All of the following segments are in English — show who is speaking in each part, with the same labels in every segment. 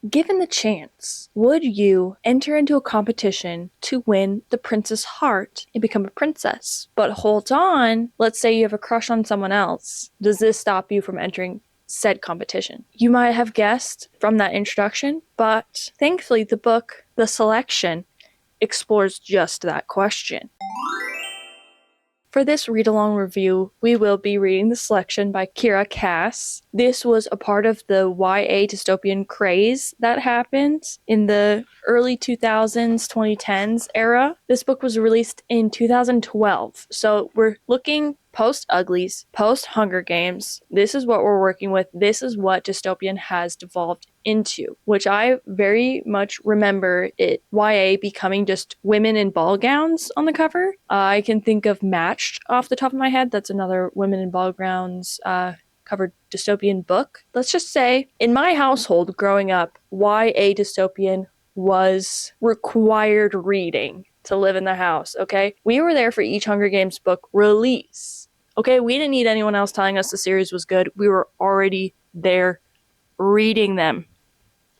Speaker 1: Given the chance, would you enter into a competition to win the prince's heart and become a princess? But hold on, let's say you have a crush on someone else. Does this stop you from entering said competition? You might have guessed from that introduction, but thankfully the book, The Selection, explores just that question. For this read-along review, we will be reading The Selection by Kira Cass. This was a part of the YA dystopian craze that happened in the early 2000s, 2010s era. This book was released in 2012, so we're looking post-Uglies, post-Hunger Games. This is what we're working with. This is what dystopian has devolved into, which I very much remember it YA becoming just women in ball gowns on the cover. I can think of Matched off the top of my head. That's another women in ball gowns covered dystopian book. Let's just say, in my household growing up, YA dystopian was required reading to live in the house, okay? We were there for each Hunger Games book release, okay? We didn't need anyone else telling us the series was good. We were already there reading them,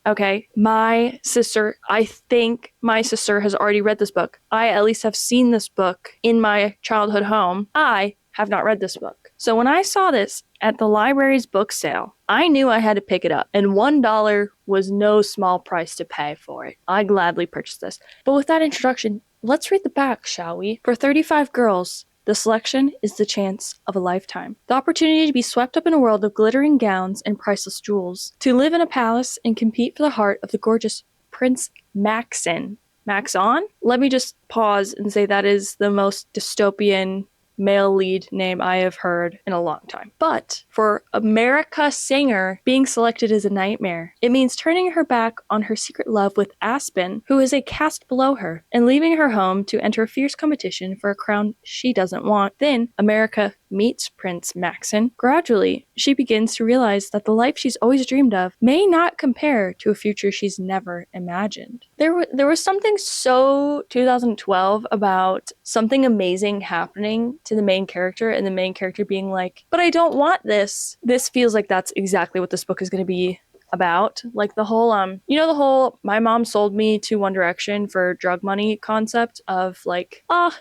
Speaker 1: okay? My sister, I think my sister has already read this book. I at least have seen this book in my childhood home. I have not read this book. So when I saw this at the library's book sale, I knew I had to pick it up, and $1 was no small price to pay for it. I gladly purchased this. But with that introduction, let's read the back, shall we? For 35 girls, The Selection is the chance of a lifetime. The opportunity to be swept up in a world of glittering gowns and priceless jewels. To live in a palace and compete for the heart of the gorgeous Prince Maxon. Maxon? Let me just pause and say that is the most dystopian male lead name I have heard in a long time. But for America Singer, being selected is a nightmare. It means turning her back on her secret love with Aspen, who is a caste below her, and leaving her home to enter a fierce competition for a crown she doesn't want. Then America meets Prince Maxon. Gradually, she begins to realize that the life she's always dreamed of may not compare to a future she's never imagined. There was something so 2012 about something amazing happening to the main character, and the main character being like, but I don't want this. This feels like that's exactly what this book is going to be about. Like the whole the whole my mom sold me to One Direction for drug money concept of like, I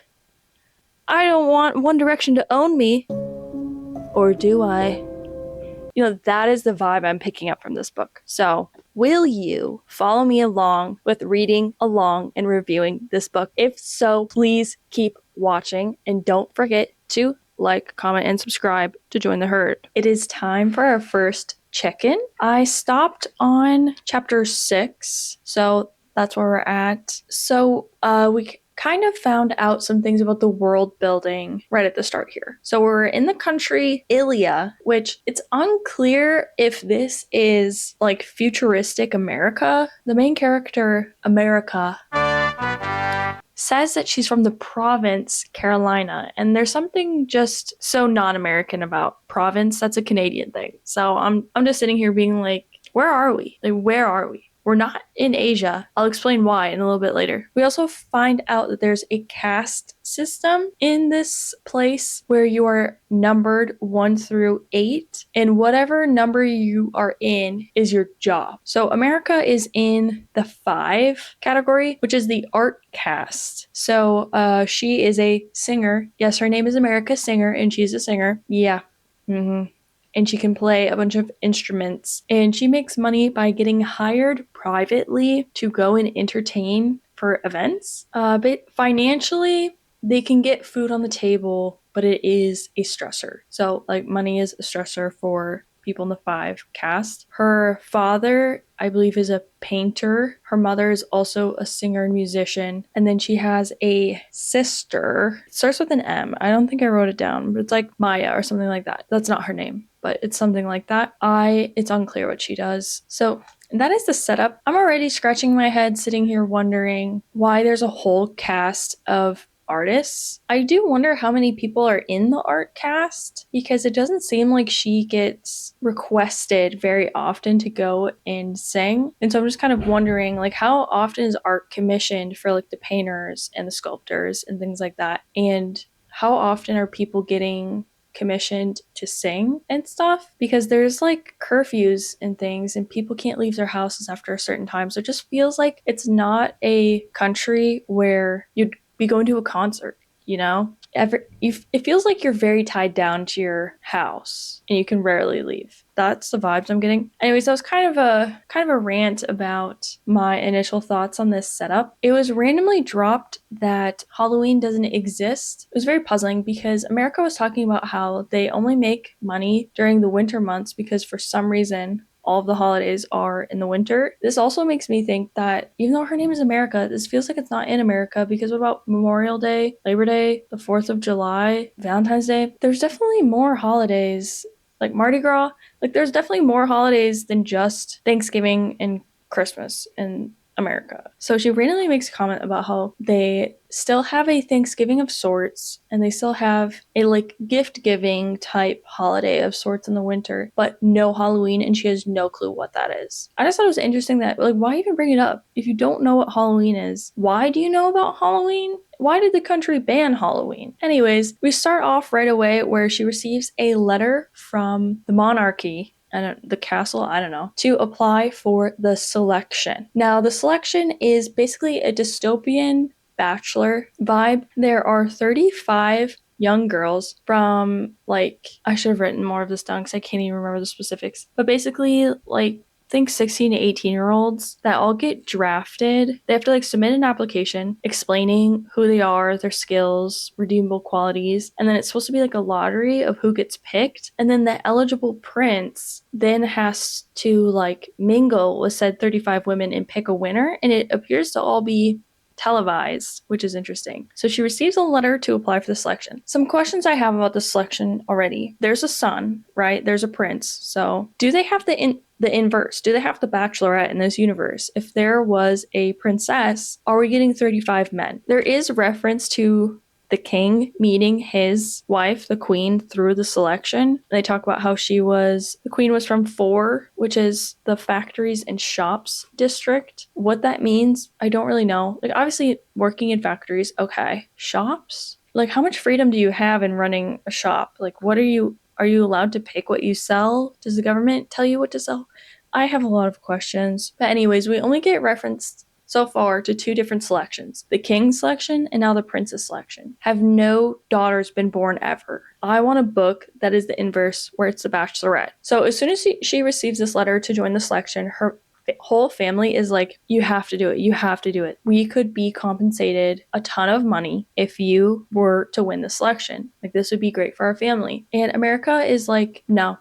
Speaker 1: don't want One Direction to own me, or do I? That is the vibe I'm picking up from this book. So will you follow me along with reading along and reviewing this book? If so, please keep watching, and don't forget to like, comment, and subscribe to join the herd. It is time for our first check-in. I stopped on chapter 6, so that's where we're at. So we kind of found out some things about the world building right at the start here. So we're in the country Ilia, which it's unclear if this is like futuristic America. The main character, America, says that she's from the province Carolina, and there's something just so non-American about province. That's a Canadian thing. So I'm just sitting here being like, where are we? Like, where are we? We're not in Asia. I'll explain why in a little bit later. We also find out that there's a caste system in this place where you are numbered 1 through 8, and whatever number you are in is your job. So America is in the 5 category, which is the art caste. So she is a singer. Yes, her name is America Singer, and she's a singer. Yeah. And she can play a bunch of instruments, and she makes money by getting hired privately to go and entertain for events. But financially, they can get food on the table, but it is a stressor. So like money is a stressor for people in the 5 cast. Her father, I believe, is a painter. Her mother is also a singer and musician. And then she has a sister. It starts with an M. I don't think I wrote it down, but it's like Maya or something like that. That's not her name, but it's something like that. It's unclear what she does. So that is the setup. I'm already scratching my head sitting here wondering why there's a whole cast of artists. I do wonder how many people are in the art cast, because it doesn't seem like she gets requested very often to go and sing. And so I'm just kind of wondering, like, how often is art commissioned for like the painters and the sculptors and things like that? And how often are people getting commissioned to sing and stuff, because there's like curfews and things and people can't leave their houses after a certain time. So it just feels like it's not a country where you'd be going to a concert, you know? It feels like you're very tied down to your house and you can rarely leave. That's the vibes I'm getting. Anyways, that was kind of a rant about my initial thoughts on this setup. It was randomly dropped that Halloween doesn't exist. It was very puzzling because America was talking about how they only make money during the winter months because for some reason all of the holidays are in the winter. This also makes me think that even though her name is America, this feels like it's not in America, because what about Memorial Day, Labor Day, the 4th of July, Valentine's Day? There's definitely more holidays, like Mardi Gras. Like there's definitely more holidays than just Thanksgiving and Christmas in America. So she randomly makes a comment about how they still have a Thanksgiving of sorts and they still have a like gift giving type holiday of sorts in the winter, but no Halloween, and she has no clue what that is. I just thought it was interesting that, like, why even bring it up? If you don't know what Halloween is, why do you know about Halloween? Why did the country ban Halloween? Anyways, we start off right away where she receives a letter from the monarchy, the castle, I don't know, to apply for the selection. Now, the selection is basically a dystopian Bachelor vibe. There are 35 young girls from, like, I should have written more of this down because I can't even remember the specifics, but basically, like, think 16 to 18-year-olds that all get drafted. They have to like submit an application explaining who they are, their skills, redeemable qualities, and then it's supposed to be like a lottery of who gets picked, and then the eligible prince then has to like mingle with said 35 women and pick a winner, and it appears to all be televised, which is interesting. So she receives a letter to apply for the selection. Some questions I have about the selection already. There's a son, right? There's a prince. So do they have the inverse? Do they have the bachelorette in this universe? If there was a princess, are we getting 35 men? There is reference to the king meeting his wife, the queen, through the selection. They talk about how the queen was from 4, which is the factories and shops district. What that means, I don't really know. Like, obviously, working in factories, okay. Shops? Like, how much freedom do you have in running a shop? Like, are you allowed to pick what you sell? Does the government tell you what to sell? I have a lot of questions. But anyways, we only get referenced so far to 2 different selections, the king selection and now the princess selection. Have no daughters been born ever? I want a book that is the inverse, where it's the bachelorette. So as soon as she receives this letter to join the selection, her whole family is like, you have to do it. You have to do it. We could be compensated a ton of money if you were to win the selection. Like, this would be great for our family. And America is like, no,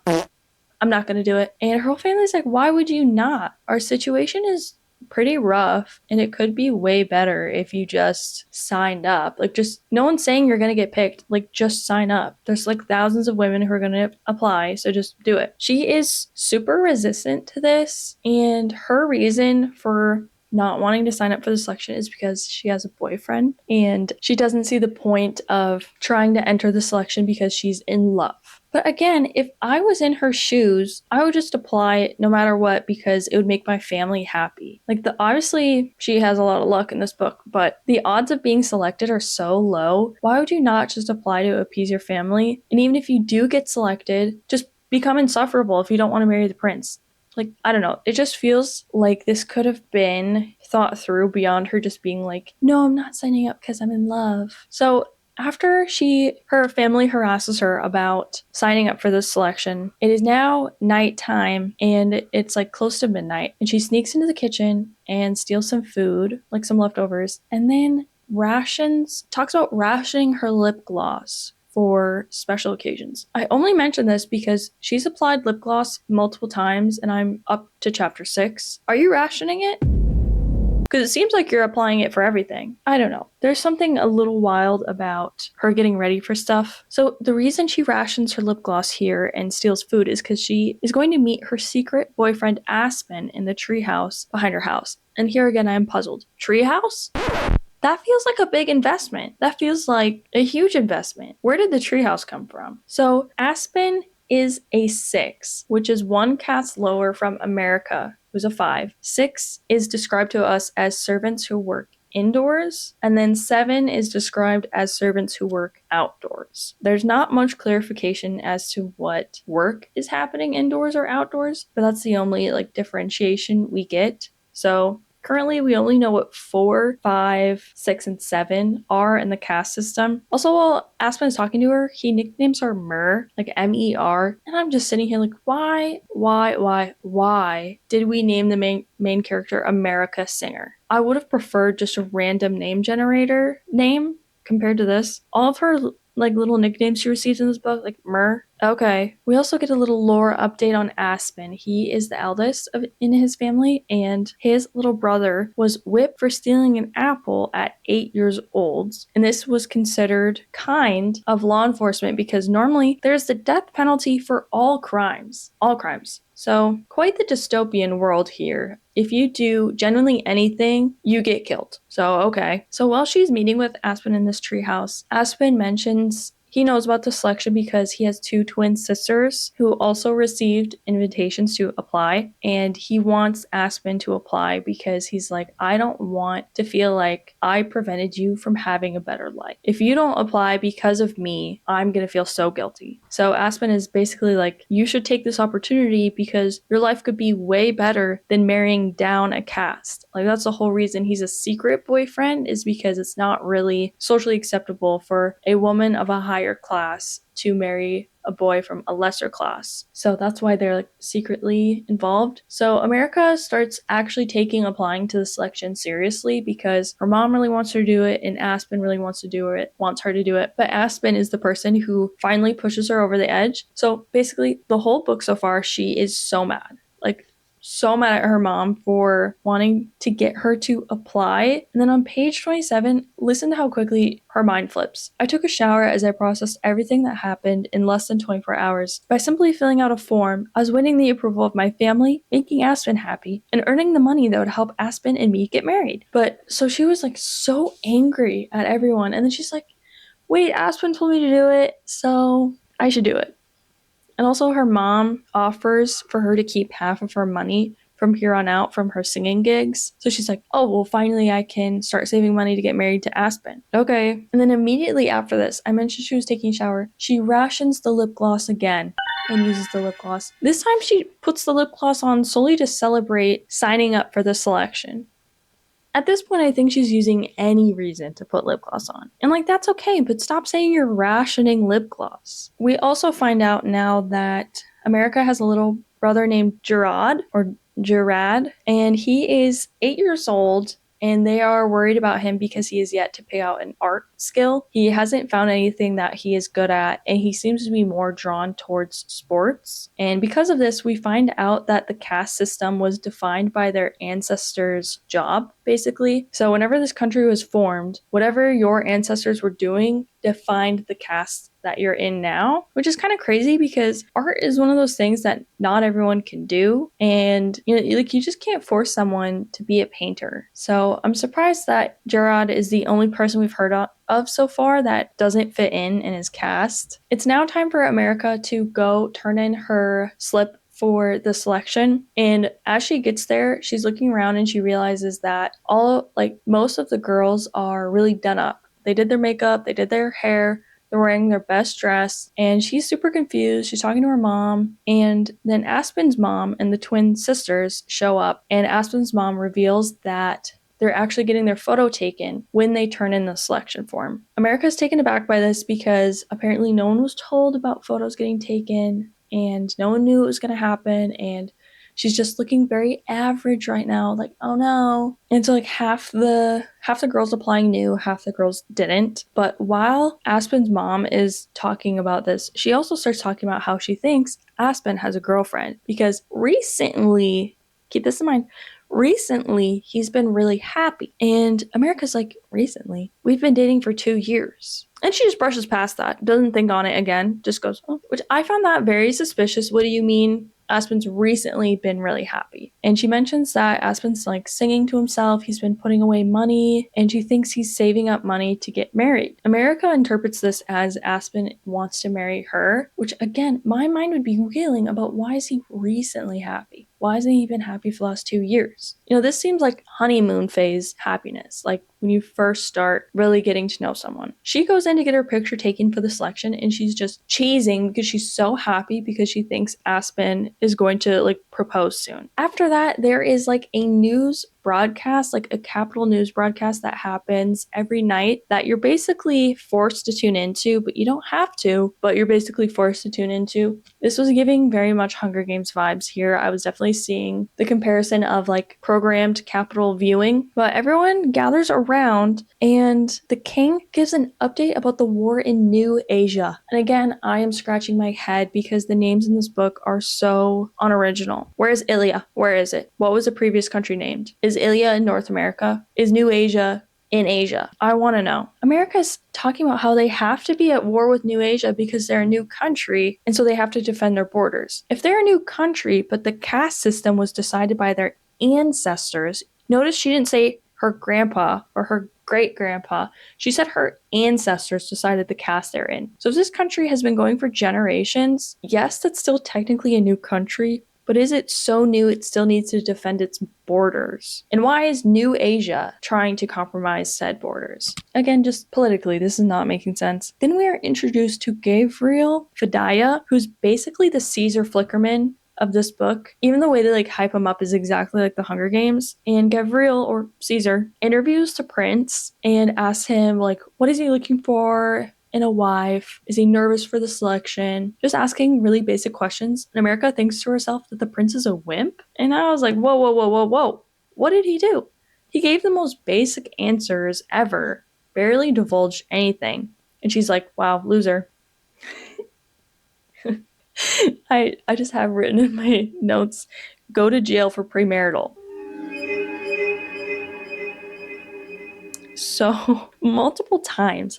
Speaker 1: I'm not going to do it. And her whole family's like, why would you not? Our situation is pretty rough and it could be way better if you just signed up. Like, just, no one's saying you're gonna get picked, like, just sign up. There's like thousands of women who are gonna apply, so just do it. She is super resistant to this, and her reason for not wanting to sign up for the selection is because she has a boyfriend and she doesn't see the point of trying to enter the selection because she's in love. But again, if I was in her shoes, I would just apply no matter what because it would make my family happy. Like, obviously she has a lot of luck in this book, but the odds of being selected are so low. Why would you not just apply to appease your family? And even if you do get selected, just become insufferable if you don't want to marry the prince. Like, I don't know. It just feels like this could have been thought through beyond her just being like, no, I'm not signing up because I'm in love. So after her family harasses her about signing up for this selection, it is now nighttime and it's like close to midnight, and she sneaks into the kitchen and steals some food, like some leftovers, and then talks about rationing her lip gloss for special occasions. I only mention this because she's applied lip gloss multiple times and I'm up to chapter 6. Are you rationing it? Because it seems like you're applying it for everything. I don't know. There's something a little wild about her getting ready for stuff. So the reason she rations her lip gloss here and steals food is because she is going to meet her secret boyfriend Aspen in the treehouse behind her house. And here again, I am puzzled. Treehouse? That feels like a big investment. That feels like a huge investment. Where did the treehouse come from? So Aspen is a 6, which is 1 caste lower from America, who's a 5. 6 is described to us as servants who work indoors, and then 7 is described as servants who work outdoors. There's not much clarification as to what work is happening indoors or outdoors, but that's the only differentiation we get. So currently, we only know what 4, 5, 6, and 7 are in the caste system. Also, while Aspen is talking to her, he nicknames her Mer, like M-E-R. And I'm just sitting here like, why did we name the main character America Singer? I would have preferred just a random name generator name compared to this. All of her little nicknames she receives in this book, like Mer. Okay. We also get a little lore update on Aspen. He is the eldest in his family, and his little brother was whipped for stealing an apple at 8 years old. And this was considered kind of law enforcement because normally there's the death penalty for all crimes. All crimes. So, quite the dystopian world here. If you do genuinely anything, you get killed. So, okay. So, while she's meeting with Aspen in this treehouse, Aspen mentions he knows about the selection because he has 2 twin sisters who also received invitations to apply, and he wants Aspen to apply because he's like, I don't want to feel like I prevented you from having a better life. If you don't apply because of me, I'm gonna feel so guilty. So Aspen is basically like, you should take this opportunity because your life could be way better than marrying down a caste. Like, that's the whole reason he's a secret boyfriend, is because it's not really socially acceptable for a woman of a higher class to marry a boy from a lesser class. So that's why they're secretly involved. So America starts actually applying to the selection seriously because her mom really wants her to do it and Aspen really wants her to do it. But Aspen is the person who finally pushes her over the edge. So basically the whole book so far, she is so mad. So mad at her mom for wanting to get her to apply. And then on page 27, listen to how quickly her mind flips. I took a shower as I processed everything that happened in less than 24 hours. By simply filling out a form, I was winning the approval of my family, making Aspen happy, and earning the money that would help Aspen and me get married. But so she was so angry at everyone. And then she's like, wait, Aspen told me to do it, so I should do it. And also her mom offers for her to keep half of her money from here on out from her singing gigs. So she's like, oh, well, finally I can start saving money to get married to Aspen. Okay. And then immediately after this, I mentioned she was taking a shower. She rations the lip gloss again and uses the lip gloss. This time she puts the lip gloss on solely to celebrate signing up for the selection. At this point, I think she's using any reason to put lip gloss on. And that's okay, but stop saying you're rationing lip gloss. We also find out now that America has a little brother named Gerard, and he is 8 years old, and they are worried about him because he is yet to pay out an art skill. He hasn't found anything that he is good at, and he seems to be more drawn towards sports. And because of this, we find out that the caste system was defined by their ancestors' job, basically. So whenever this country was formed, whatever your ancestors were doing defined the caste that you're in now, which is kind of crazy because art is one of those things that not everyone can do, and you just can't force someone to be a painter. So I'm surprised that Gerard is the only person we've heard of so far that doesn't fit in his cast. It's now time for America to go turn in her slip for the selection, and as she gets there, she's looking around and she realizes that most of the girls are really done up. They did their makeup, they did their hair, they're wearing their best dress, and she's super confused. She's talking to her mom, and then Aspen's mom and the twin sisters show up, and Aspen's mom reveals that they're actually getting their photo taken when they turn in the selection form. America's taken aback by this because apparently no one was told about photos getting taken, and no one knew it was going to happen, and she's just looking very average right now, oh no. And so half the girls applying knew, half the girls didn't. But while Aspen's mom is talking about this, she also starts talking about how she thinks Aspen has a girlfriend because recently, keep this in mind, recently he's been really happy. And America's recently? We've been dating for 2 years. And she just brushes past that, doesn't think on it again, just goes, oh, which I found that very suspicious. What do you mean Aspen's recently been really happy? And she mentions that Aspen's singing to himself, he's been putting away money, and she thinks he's saving up money to get married. America interprets this as Aspen wants to marry her, which again, my mind would be reeling about why is he recently happy? Why hasn't he been happy for the last 2 years? This seems like honeymoon phase happiness. when you first start really getting to know someone. She goes in to get her picture taken for the selection, and she's just cheesing because she's so happy because she thinks Aspen is going to like propose soon. After that, there is like a news broadcast, like a Capitol News broadcast that happens every night that you're basically forced to tune into, but you don't have to, but you're basically forced to tune into. This was giving very much Hunger Games vibes here. I was definitely seeing the comparison of like programmed Capitol viewing, but everyone gathers around and the king gives an update about the war in New Asia. And again, I am scratching my head because the names in this book are so unoriginal. Where is Ilya? Where is it? What was the previous country named? Is Ilya in North America? Is New Asia in Asia? I want to know. America's talking about how they have to be at war with New Asia because they're a new country, and so they have to defend their borders. If they're a new country, but the caste system was decided by their ancestors, notice she didn't say her grandpa or her great-grandpa. She said her ancestors decided the caste they're in. So if this country has been going for generations, yes, that's still technically a new country, but is it so new it still needs to defend its borders? And why is New Asia trying to compromise said borders? Again, just politically, this is not making sense. Then we are introduced to Gabriel Fedaya, who's basically the Caesar Flickerman of this book. Even the way they like hype him up is exactly like the Hunger Games. And Gabriel, or Caesar, interviews the prince and asks him like, what is he looking for in a wife? Is he nervous for the selection? Just asking really basic questions. And America thinks to herself that the prince is a wimp. And I was like, whoa, whoa, whoa, whoa, whoa. What did he do? He gave the most basic answers ever, barely divulged anything. And she's like, wow, loser. I just have written in my notes, go to jail for premarital. So multiple times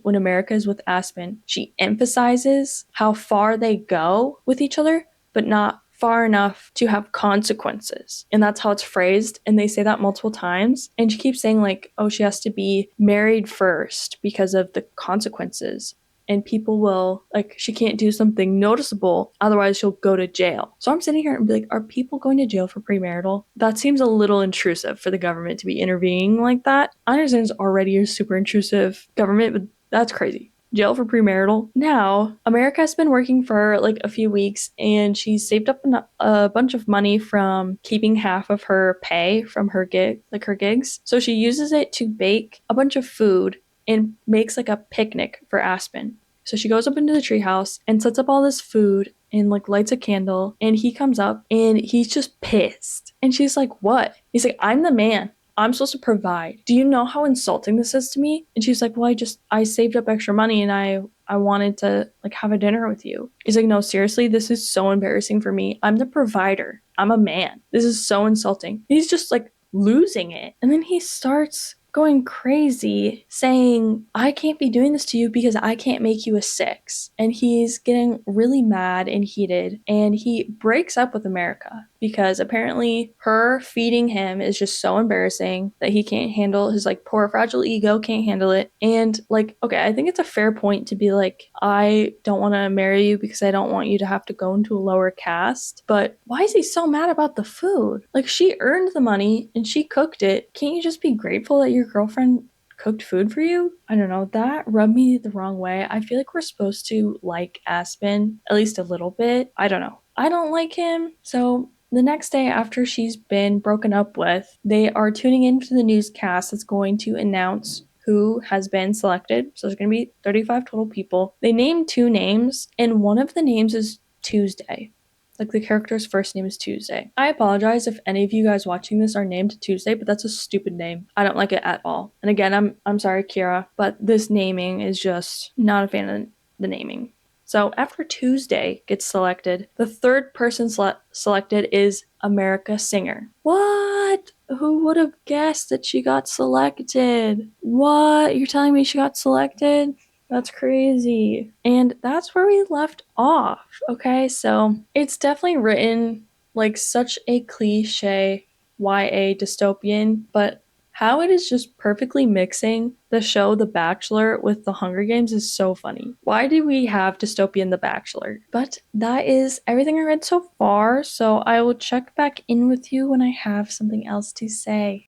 Speaker 1: when America is with Aspen, she emphasizes how far they go with each other, but not far enough to have consequences. And that's how it's phrased. And they say that multiple times. And she keeps saying like, oh, she has to be married first because of the consequences. And people will, like, she can't do something noticeable, otherwise she'll go to jail. So I'm sitting here and be like, are people going to jail for premarital? That seems a little intrusive for the government to be intervening like that. I understand it's already a super intrusive government, but that's crazy. Jail for premarital. Now, America has been working for like a few weeks and she's saved up a bunch of money from keeping half of her pay from her gigs. So she uses it to bake a bunch of food and makes like a picnic for Aspen. So she goes up into the treehouse and sets up all this food and like lights a candle, and he comes up and he's just pissed. And she's like, what? He's like, I'm the man. I'm supposed to provide. Do you know how insulting this is to me? And she's like, well, I saved up extra money and I wanted to like have a dinner with you. He's like, no, seriously, this is so embarrassing for me. I'm the provider. I'm a man. This is so insulting. He's just like losing it. And then he starts going crazy saying, I can't be doing this to you because I can't make you a 6. And he's getting really mad and heated, and he breaks up with America because apparently her feeding him is just so embarrassing that he can't handle, his like poor fragile ego can't handle it. And like, okay, I think it's a fair point to be like, I don't want to marry you because I don't want you to have to go into a lower caste, but why is he so mad about the food? Like, she earned the money and she cooked it. Can't you just be grateful that your girlfriend cooked food for you? I don't know, that rubbed me the wrong way. I feel like we're supposed to like Aspen at least a little bit. I don't know, I don't like him. So the next day after she's been broken up with, they are tuning into the newscast that's going to announce who has been selected. So there's going to be 35 total people. They named 2 names, and one of the names is Tuesday. Like, the character's first name is Tuesday. I apologize if any of you guys watching this are named Tuesday, but that's a stupid name. I don't like it at all. And again, I'm sorry, Kira, but this naming is just not a fan of the naming. So after Tuesday gets selected, the third person selected is America Singer. What? Who would have guessed that she got selected? What? You're telling me she got selected? That's crazy. And that's where we left off. Okay, so it's definitely written like such a cliche YA dystopian, but how it is just perfectly mixing the show The Bachelor with The Hunger Games is so funny. Why do we have Dystopian The Bachelor? But that is everything I read so far, so I will check back in with you when I have something else to say.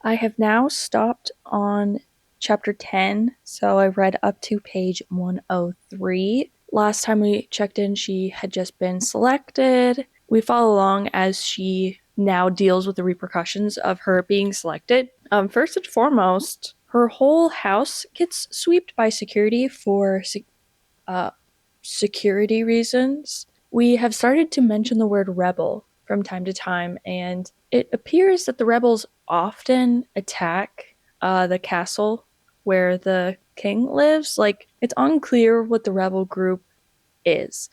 Speaker 1: I have now stopped on chapter 10, so I read up to page 103. Last time we checked in, she had just been selected. We follow along as she now deals with the repercussions of her being selected. First and foremost, her whole house gets swept by security for security reasons. We have started to mention the word rebel from time to time, and it appears that the rebels often attack the castle where the king lives. Like, it's unclear what the rebel group is.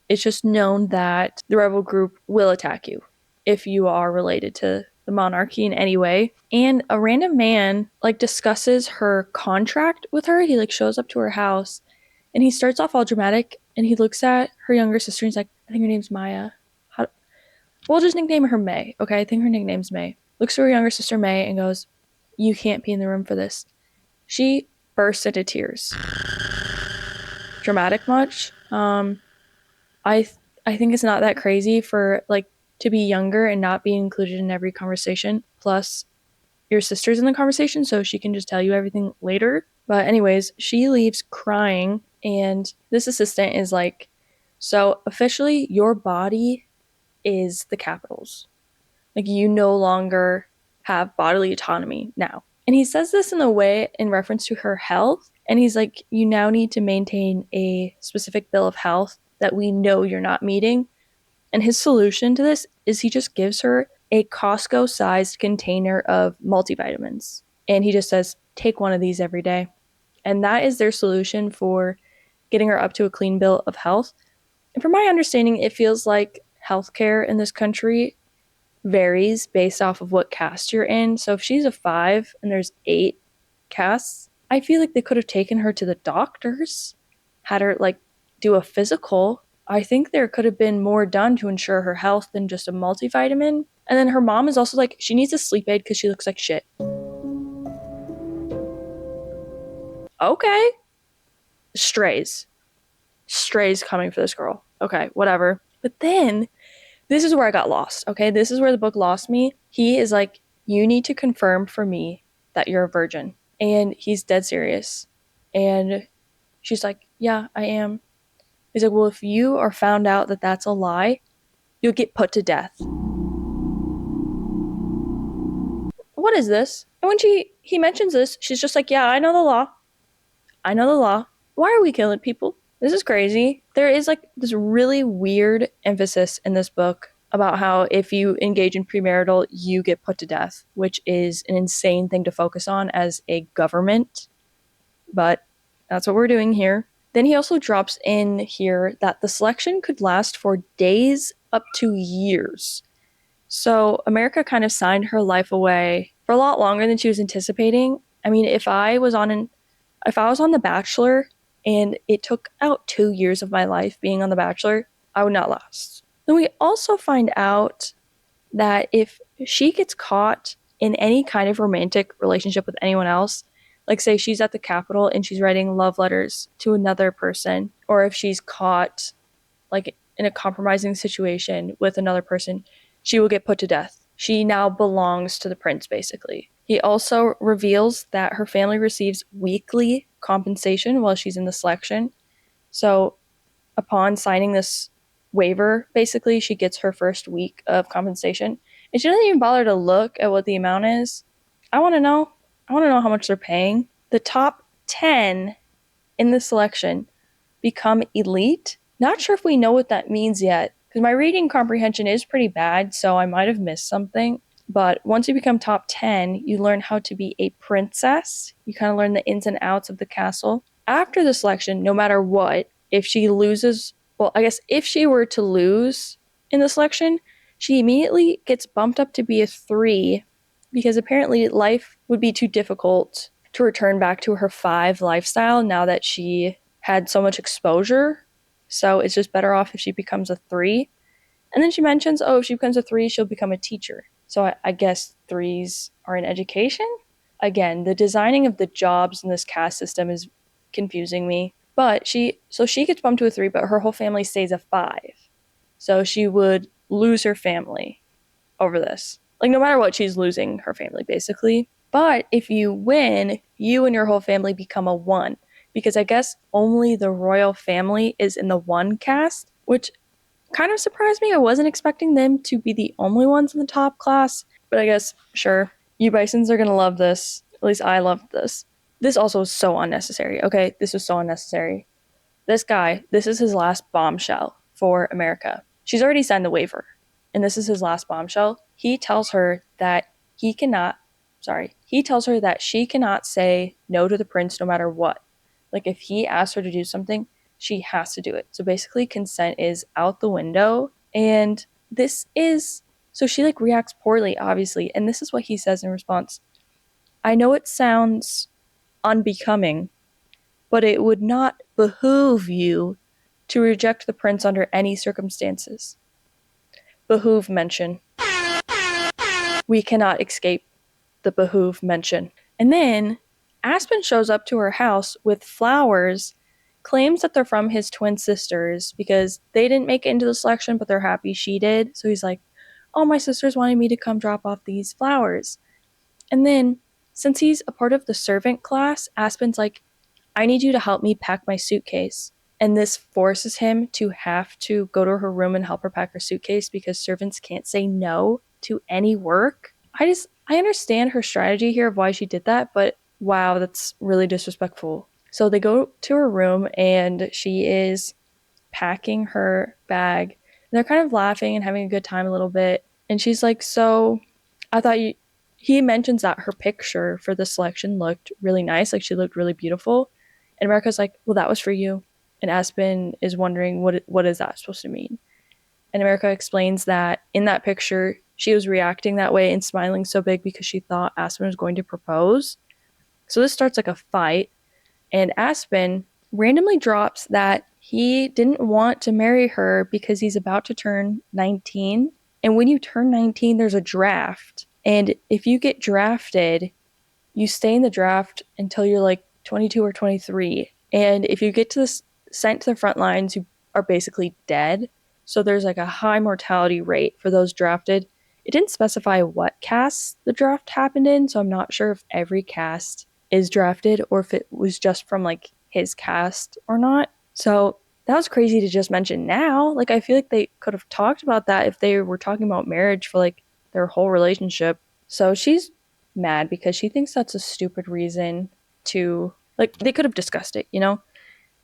Speaker 1: It's just known that the rebel group will attack you if you are related to the monarchy in any way. And a random man discusses her contract with her. He shows up to her house and he starts off all dramatic and he looks at her younger sister and he's like, I think her name's Maya. We'll just nickname her May. Okay, I think her nickname's May. Looks to her younger sister May and goes, you can't be in the room for this. She bursts into tears. Dramatic much? I think it's not that crazy for to be younger and not be included in every conversation. Plus, your sister's in the conversation, so she can just tell you everything later. But anyways, she leaves crying, and this assistant is like, so officially your body is the capital's. You no longer have bodily autonomy now. And he says this in a way in reference to her health. And he's like, you now need to maintain a specific bill of health that we know you're not meeting. And his solution to this is he just gives her a Costco-sized container of multivitamins. And he just says, take one of these every day. And that is their solution for getting her up to a clean bill of health. And from my understanding, it feels like healthcare in this country varies based off of what caste you're in. So if she's a 5 and there's 8 castes, I feel like they could have taken her to the doctors, had her do a physical. I think there could have been more done to ensure her health than just a multivitamin. And then her mom is also like, she needs a sleep aid because she looks like shit. Okay. Strays coming for this girl. Okay, whatever. But then this is where I got lost, okay? This is where the book lost me. He is like, you need to confirm for me that you're a virgin. And he's dead serious. And she's like, yeah, I am. He's like, well, if you are found out that that's a lie, you'll get put to death. What is this? And when he mentions this, she's just like, yeah, I know the law. Why are we killing people? This is crazy. There is this really weird emphasis in this book about how if you engage in premarital, you get put to death, which is an insane thing to focus on as a government. But that's what we're doing here. Then he also drops in here that the selection could last for days up to years. So America kind of signed her life away for a lot longer than she was anticipating. I mean, if I was on The Bachelor and it took out 2 years of my life being on The Bachelor, I would not last. Then we also find out that if she gets caught in any kind of romantic relationship with anyone else, say she's at the Capitol and she's writing love letters to another person, or if she's caught in a compromising situation with another person, she will get put to death. She now belongs to the prince, basically. He also reveals that her family receives weekly compensation while she's in the selection. So upon signing this waiver, basically, she gets her first week of compensation. And she doesn't even bother to look at what the amount is. I want to know how much they're paying. The top 10 in the selection become elite. Not sure if we know what that means yet, because my reading comprehension is pretty bad, so I might have missed something. But once you become top 10, you learn how to be a princess. You kind of learn the ins and outs of the castle. After the selection, no matter what, if she loses, well, I guess if she were to lose in the selection, she immediately gets bumped up to be a 3, because apparently life would be too difficult to return back to her 5 lifestyle now that she had so much exposure. So it's just better off if she becomes a 3. And then she mentions, if she becomes a 3, she'll become a teacher. So I guess 3s are in education? Again, the designing of the jobs in this caste system is confusing me. But she gets bumped to a 3, but her whole family stays a 5. So she would lose her family over this. No matter what, she's losing her family, basically. But if you win, you and your whole family become a 1. Because I guess only the royal family is in the 1 cast, which kind of surprised me. I wasn't expecting them to be the only ones in the top class, but I guess, sure. You Bisons are going to love this. At least I loved this. This also is so unnecessary, okay? This was so unnecessary. This guy, this is his last bombshell for America. She's already signed the waiver, and this is his last bombshell. He tells her that he tells her that she cannot say no to the prince no matter what. Like, if he asks her to do something, she has to do it. So basically, consent is out the window. And so she like reacts poorly, obviously. And this is what he says in response. I know it sounds unbecoming, but it would not behoove you to reject the prince under any circumstances. Behoove mention. We cannot escape the behoove mention. And then Aspen shows up to her house with flowers, claims that they're from his twin sisters because they didn't make it into the selection, but they're happy she did. So he's like, oh, my sisters wanted me to come drop off these flowers. And then, since he's a part of the servant class, Aspen's like, I need you to help me pack my suitcase. And this forces him to have to go to her room and help her pack her suitcase because servants can't say no to any work. I understand her strategy here of why she did that, but wow, that's really disrespectful. So they go to her room and she is packing her bag. And they're kind of laughing and having a good time a little bit. And she's like, so I thought he mentions that her picture for the selection looked really nice. Like, she looked really beautiful. And America's like, well, that was for you. And Aspen is wondering, what is that supposed to mean? And America explains that in that picture, she was reacting that way and smiling so big because she thought Aspen was going to propose. So this starts like a fight. And Aspen randomly drops that he didn't want to marry her because he's about to turn 19. And when you turn 19, there's a draft. And if you get drafted, you stay in the draft until you're like 22 or 23. And if you get sent to the front lines, you are basically dead. So there's like a high mortality rate for those drafted. It didn't specify what cast the draft happened in, so I'm not sure if every cast is drafted or if it was just from like his cast or not. So that was crazy to just mention now. Like, I feel like they could have talked about that if they were talking about marriage for like their whole relationship. So she's mad because she thinks that's a stupid reason to, like, they could have discussed it, you know?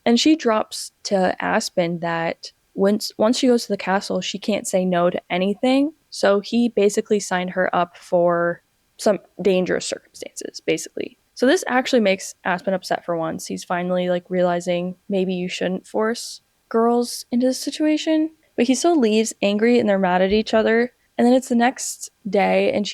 Speaker 1: And she drops to Aspen that once she goes to the castle, she can't say no to anything. So he basically signed her up for some dangerous circumstances, basically. So this actually makes Aspen upset for once. He's finally like realizing maybe you shouldn't force girls into this situation. But he still leaves angry and they're mad at each other. And then it's the next day and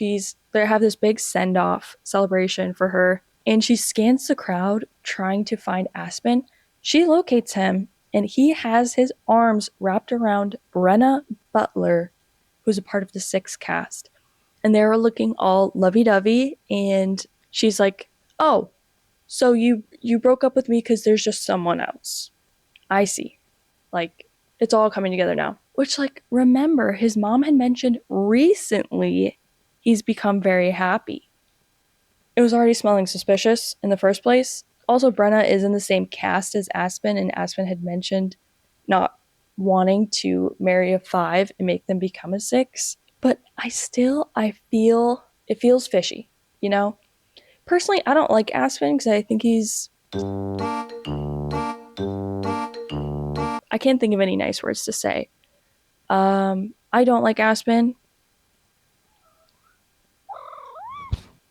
Speaker 1: they have this big send-off celebration for her. And she scans the crowd trying to find Aspen. She locates him and he has his arms wrapped around Brenna Butler, who's a part of the 6th cast. And they were looking all lovey-dovey and she's like, oh, so you broke up with me because there's just someone else. I see. Like, it's all coming together now. Which, like, remember, his mom had mentioned recently he's become very happy. It was already smelling suspicious in the first place. Also, Brenna is in the same cast as Aspen, and Aspen had mentioned not wanting to marry a 5 and make them become a 6. But I feel it feels fishy, you know? Personally, I don't like Aspen because I think I can't think of any nice words to say. I don't like Aspen.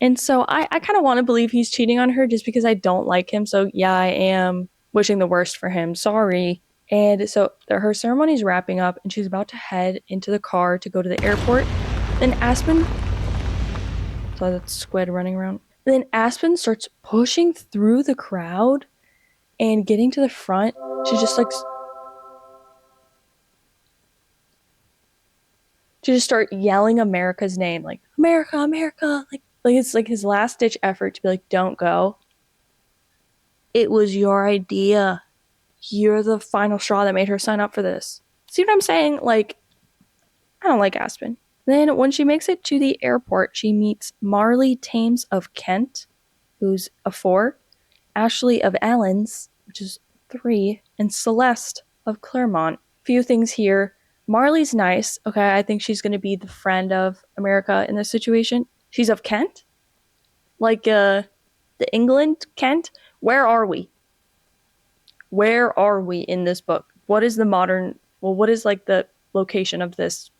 Speaker 1: And so I kind of want to believe he's cheating on her just because I don't like him. So yeah, I am wishing the worst for him. Sorry. And so her ceremony's wrapping up and she's about to head into the car to go to the airport. Then Aspen, so that's Squid running around. Then Aspen starts pushing through the crowd and getting to the front. She just start yelling America's name, like, America, America. Like it's like his last ditch effort to be like, don't go. It was your idea. You're the final straw that made her sign up for this. See what I'm saying? Like, I don't like Aspen. Then when she makes it to the airport, she meets Marley Thames of Kent, who's a 4, Ashley of Allens, which is 3, and Celeste of Claremont. Few things here. Marley's nice. Okay, I think she's going to be the friend of America in this situation. She's of Kent? Like the England Kent? Where are we? Where are we in this book? What is the modern, well, what is like the location of this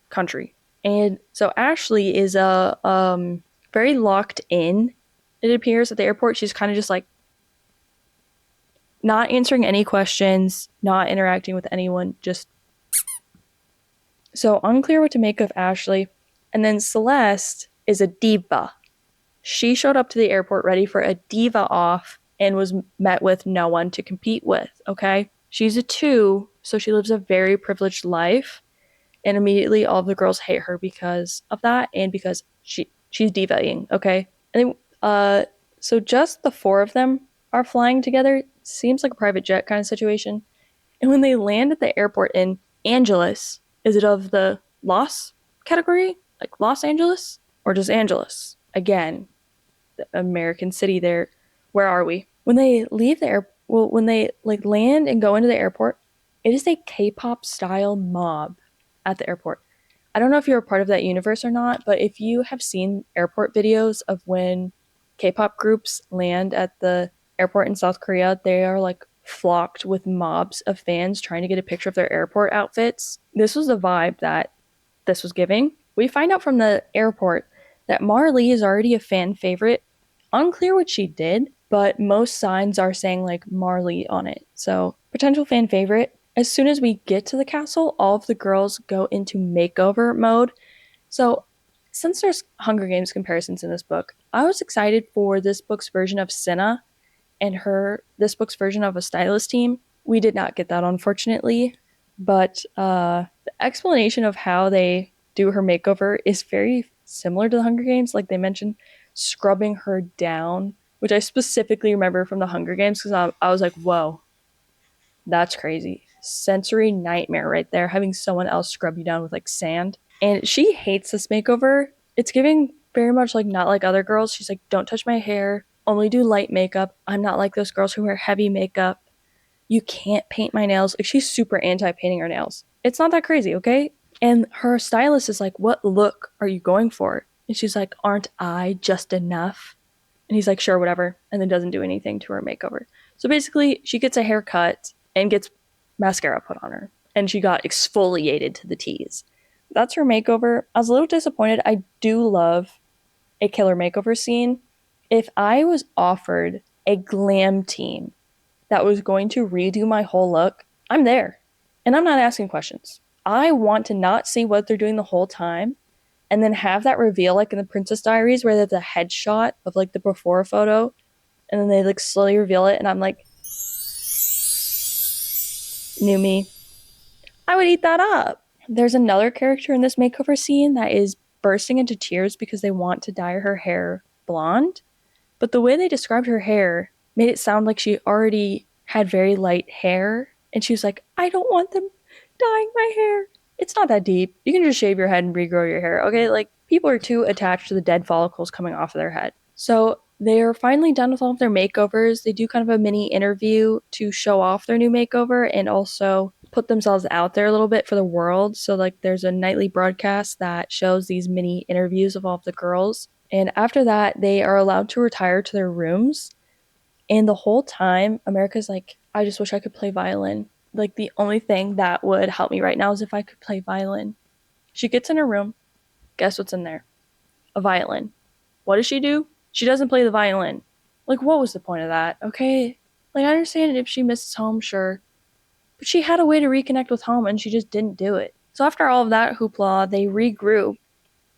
Speaker 1: country? And so Ashley is very locked in, it appears, at the airport. She's kind of just like not answering any questions, not interacting with anyone, just so unclear what to make of Ashley. And then Celeste is a diva. She showed up to the airport ready for a diva off and was met with no one to compete with, okay? She's a 2, so she lives a very privileged life. And immediately all of the girls hate her because of that and because she's divaing, okay? And so just the 4 of them are flying together. Seems like a private jet kind of situation. And when they land at the airport in Angeles, is it of the Los category? Like Los Angeles? Or just Angeles? Again, the American city there. Where are we? When they leave the airport, well, when they like land and go into the airport, it is a K-pop style mob at the airport. I don't know if you're a part of that universe or not, but if you have seen airport videos of when K-pop groups land at the airport in South Korea, they are like flocked with mobs of fans trying to get a picture of their airport outfits. This was the vibe that this was giving. We find out from the airport that Marley is already a fan favorite. Unclear what she did, but most signs are saying like Marley on it. So, potential fan favorite. As soon as we get to the castle, all of the girls go into makeover mode. So, since there's Hunger Games comparisons in this book, I was excited for this book's version of Cinna and this book's version of a stylist team. We did not get that, unfortunately, but the explanation of how they do her makeover is very similar to the Hunger Games. Like they mentioned, scrubbing her down, which I specifically remember from the Hunger Games because I was like, whoa, that's crazy. Sensory nightmare right there, having someone else scrub you down with like sand. And she hates this makeover. It's giving very much like not like other girls. She's like, don't touch my hair, only do light makeup. I'm not like those girls who wear heavy makeup. You can't paint my nails. Like, she's super anti-painting her nails. It's not that crazy, okay? And her stylist is like, what look are you going for? And she's like, aren't I just enough? And he's like, sure, whatever. And then doesn't do anything to her makeover. So basically, she gets a haircut and gets mascara put on her. And she got exfoliated to the T's. That's her makeover. I was a little disappointed. I do love a killer makeover scene. If I was offered a glam team that was going to redo my whole look, I'm there. And I'm not asking questions. I want to not see what they're doing the whole time and then have that reveal like in the Princess Diaries where they have the headshot of like the before photo and then they like slowly reveal it and I'm like, new me. I would eat that up. There's another character in this makeover scene that is bursting into tears because they want to dye her hair blonde. But the way they described her hair made it sound like she already had very light hair. And she was like, I don't want them dyeing my hair. It's not that deep. You can just shave your head and regrow your hair, okay? Like, people are too attached to the dead follicles coming off of their head. So they're finally done with all of their makeovers. They do kind of a mini interview to show off their new makeover and also put themselves out there a little bit for the world. So, like, there's a nightly broadcast that shows these mini interviews of all of the girls. And after that, they are allowed to retire to their rooms. And the whole time, America's like, I just wish I could play violin. Like, the only thing that would help me right now is if I could play violin. She gets in her room. Guess what's in there? A violin. What does she do? She doesn't play the violin. Like, what was the point of that? Okay? Like, I understand if she misses home, sure. But she had a way to reconnect with home, and she just didn't do it. So after all of that hoopla, they regroup.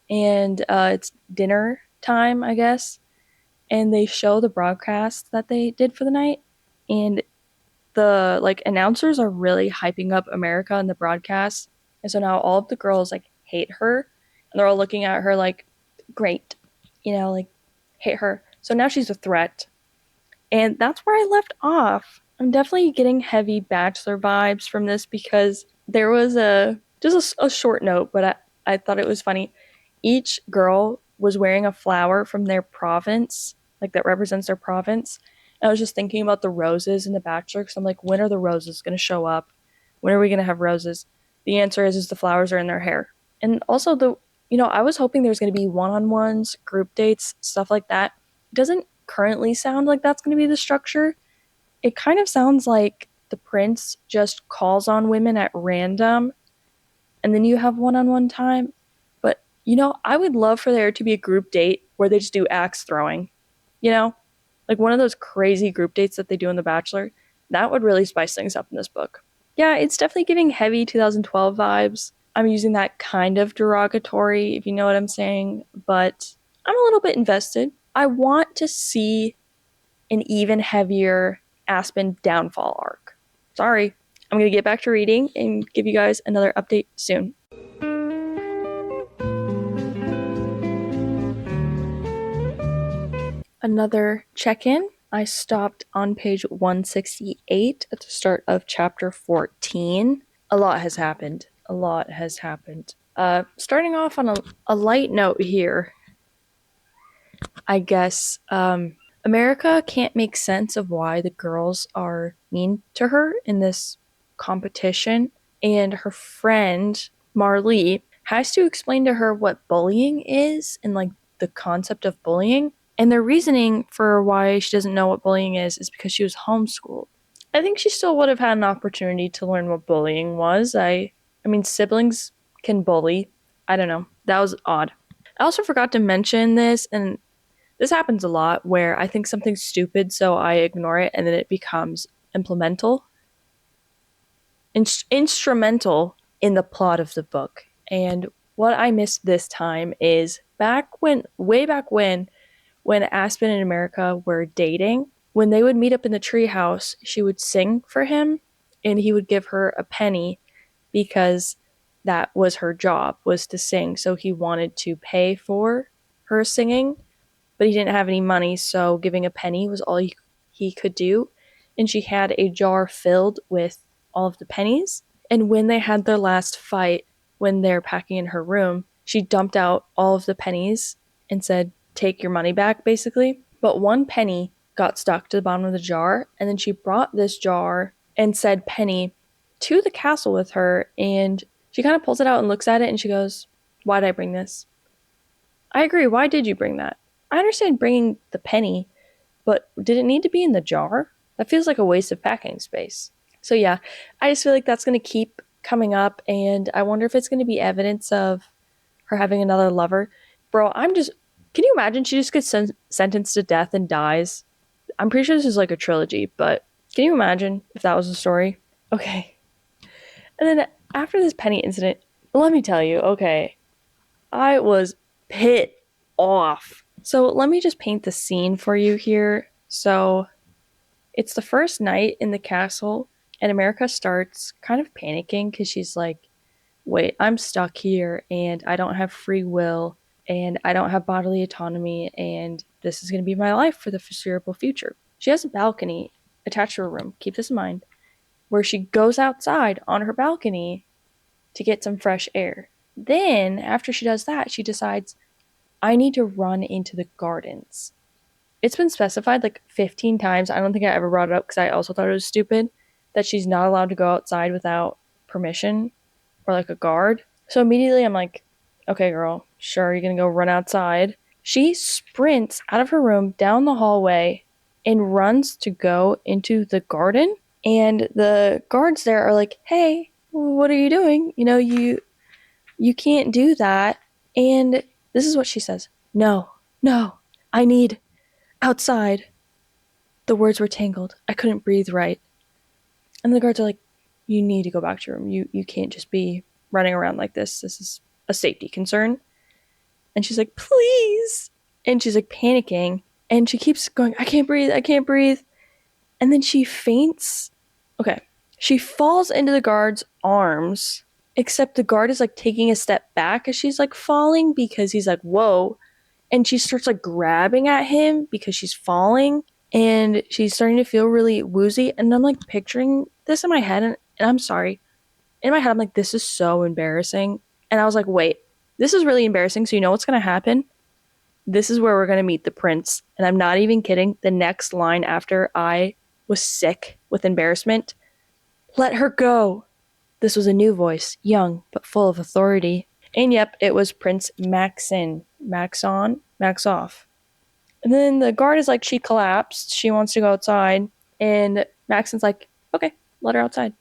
Speaker 1: And it's dinner time, I guess. And they show the broadcast that they did for the night. And the like announcers are really hyping up America in the broadcast. And so now all of the girls like hate her. And they're all looking at her like, great. You know, like, hate her. So now she's a threat. And that's where I left off. I'm definitely getting heavy Bachelor vibes from this because there was a short note, but I thought it was funny. Each girl was wearing a flower from their province, like that represents their province. And I was just thinking about the roses in The Bachelor because I'm like, when are the roses going to show up? When are we going to have roses? The answer is the flowers are in their hair. And also I was hoping there was going to be one-on-ones, group dates, stuff like that. It doesn't currently sound like that's going to be the structure. It kind of sounds like the prince just calls on women at random and then you have one-on-one time. But I would love for there to be a group date where they just do axe throwing. You know, like one of those crazy group dates that they do in The Bachelor. That would really spice things up in this book. Yeah, it's definitely giving heavy 2012 vibes. I'm using that kind of derogatory, if you know what I'm saying, but I'm a little bit invested. I want to see an even heavier Aspen downfall arc. Sorry, I'm going to get back to reading and give you guys another update soon. Another check-in. I stopped on page 168 at the start of chapter 14. A lot has happened. Starting off on a light note here, I guess, America can't make sense of why the girls are mean to her in this competition, and her friend, Marlee, has to explain to her what bullying is and, like, the concept of bullying. And their reasoning for why she doesn't know what bullying is because she was homeschooled. I think she still would have had an opportunity to learn what bullying was. I mean, siblings can bully. I don't know. That was odd. I also forgot to mention this, and this happens a lot, where I think something's stupid, so I ignore it, and then it becomes instrumental in the plot of the book. And what I missed this time is way back when Aspen and America were dating, when they would meet up in the treehouse, she would sing for him, and he would give her a penny because that was her job, was to sing. So he wanted to pay for her singing, but he didn't have any money, so giving a penny was all he could do. And she had a jar filled with all of the pennies. And when they had their last fight, when they're packing in her room, she dumped out all of the pennies and said, take your money back, basically. But one penny got stuck to the bottom of the jar, and then she brought this jar and said penny to the castle with her, and she kind of pulls it out and looks at it, and she goes, why'd I bring this? I agree, why did you bring that? I understand bringing the penny, but did it need to be in the jar? That feels like a waste of packing space. So yeah, I just feel like that's going to keep coming up, and I wonder if it's going to be evidence of her having another lover. Bro, can you imagine she just gets sentenced to death and dies? I'm pretty sure this is like a trilogy, but can you imagine if that was the story? Okay. And then after this penny incident, let me tell you, okay, I was pissed off. So let me just paint the scene for you here. So it's the first night in the castle, and America starts kind of panicking because she's like, wait, I'm stuck here, and I don't have free will, and I don't have bodily autonomy, and this is going to be my life for the foreseeable future. She has a balcony attached to her room, keep this in mind, where she goes outside on her balcony to get some fresh air. Then, after she does that, she decides, I need to run into the gardens. It's been specified like 15 times. I don't think I ever brought it up because I also thought it was stupid that she's not allowed to go outside without permission or like a guard. So immediately I'm like, okay, girl, sure, you're gonna go run outside. She sprints out of her room down the hallway and runs to go into the garden. And the guards there are like, hey, what are you doing? You can't do that. And this is what she says. No, I need outside. The words were tangled. I couldn't breathe right. And the guards are like, you need to go back to your room. You can't just be running around like this. This is a safety concern. And she's like, please. And she's like panicking. And she keeps going, I can't breathe. And then she faints. Okay. She falls into the guard's arms, except the guard is like taking a step back as she's like falling because he's like, whoa. And she starts like grabbing at him because she's falling. And she's starting to feel really woozy. And I'm like picturing this in my head. And I'm sorry. In my head, I'm like, this is so embarrassing. And I was like, wait, This is really embarrassing, so you know what's going to happen? This is where we're going to meet the prince. And I'm not even kidding. The next line after I was sick with embarrassment, let her go. This was a new voice, young but full of authority. And yep, it was Prince Maxon. Max on, Max off. And then the guard is like, she collapsed. She wants to go outside. And Maxon's like, okay, let her outside.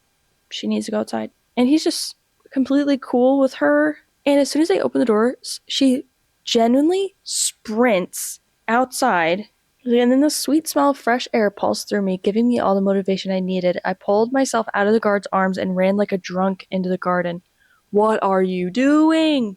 Speaker 1: She needs to go outside. And he's just completely cool with her. And as soon as they open the doors, she genuinely sprints outside. And then the sweet smell of fresh air pulsed through me, giving me all the motivation I needed. I pulled myself out of the guard's arms and ran like a drunk into the garden. What are you doing?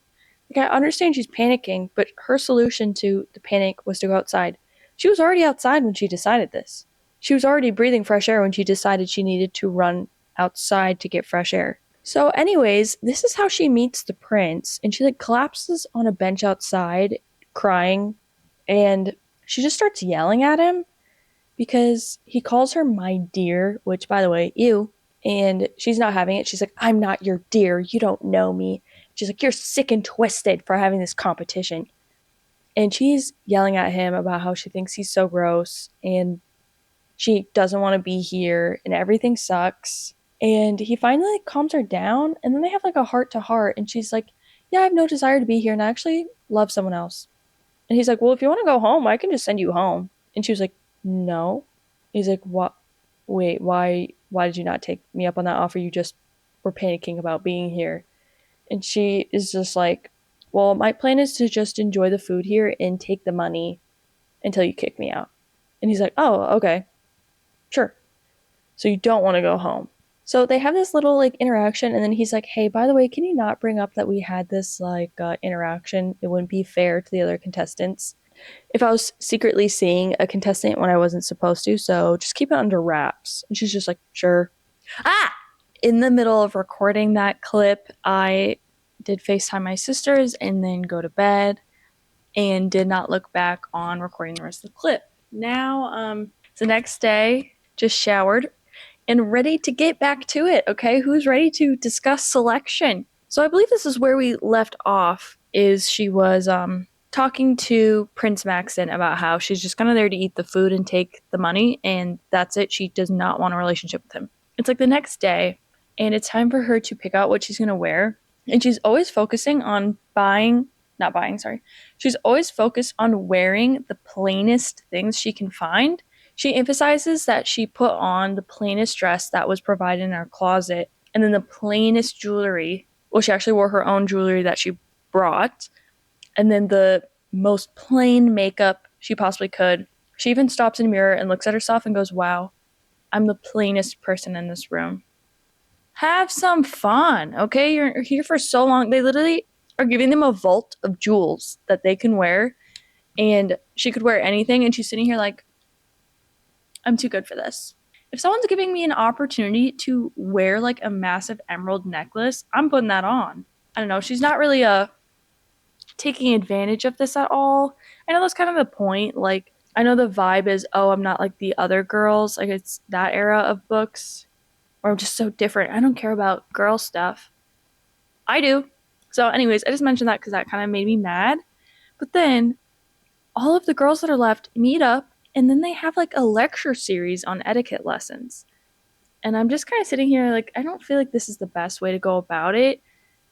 Speaker 1: Like, I understand she's panicking, but her solution to the panic was to go outside. She was already outside when she decided this. She was already breathing fresh air when she decided she needed to run outside to get fresh air. So anyways, this is how she meets the prince, and she like collapses on a bench outside crying, and she just starts yelling at him because he calls her my dear, which by the way, ew, and she's not having it. She's like, I'm not your dear, you don't know me. She's like, you're sick and twisted for having this competition. And she's yelling at him about how she thinks he's so gross and she doesn't want to be here and everything sucks. And he finally like, calms her down, and then they have like a heart to heart, and she's like, yeah, I have no desire to be here and I actually love someone else. And he's like, well, if you want to go home, I can just send you home. And she was like, no. He's like, what? Wait, why did you not take me up on that offer? You just were panicking about being here. And she is just like, well, my plan is to just enjoy the food here and take the money until you kick me out. And he's like, oh, okay, sure. So you don't want to go home. So they have this little like interaction, and then he's like, hey, by the way, can you not bring up that we had this like interaction? It wouldn't be fair to the other contestants if I was secretly seeing a contestant when I wasn't supposed to, so just keep it under wraps. And she's just like, sure. Ah! In the middle of recording that clip, I did FaceTime my sisters and then go to bed and did not look back on recording the rest of the clip. Now, it's the next day, just showered and ready to get back to it, okay? Who's ready to discuss selection? So I believe this is where we left off, is she was talking to Prince Maxon about how she's just kind of there to eat the food and take the money, and that's it. She does not want a relationship with him. It's like the next day, and it's time for her to pick out what she's going to wear, and she's always focusing on she's always focused on wearing the plainest things she can find. She emphasizes that she put on the plainest dress that was provided in our closet, and then the plainest jewelry. Well, she actually wore her own jewelry that she brought, and then the most plain makeup she possibly could. She even stops in a mirror and looks at herself and goes, wow, I'm the plainest person in this room. Have some fun, okay? You're here for so long. They literally are giving them a vault of jewels that they can wear, and she could wear anything, and she's sitting here like, I'm too good for this. If someone's giving me an opportunity to wear like a massive emerald necklace, I'm putting that on. I don't know. She's not really taking advantage of this at all. I know that's kind of the point. Like, I know the vibe is, oh, I'm not like the other girls. Like, it's that era of books where I'm just so different. I don't care about girl stuff. I do. So anyways, I just mentioned that because that kind of made me mad. But then all of the girls that are left meet up, and then they have like a lecture series on etiquette lessons. And I'm just kind of sitting here like, I don't feel like this is the best way to go about it.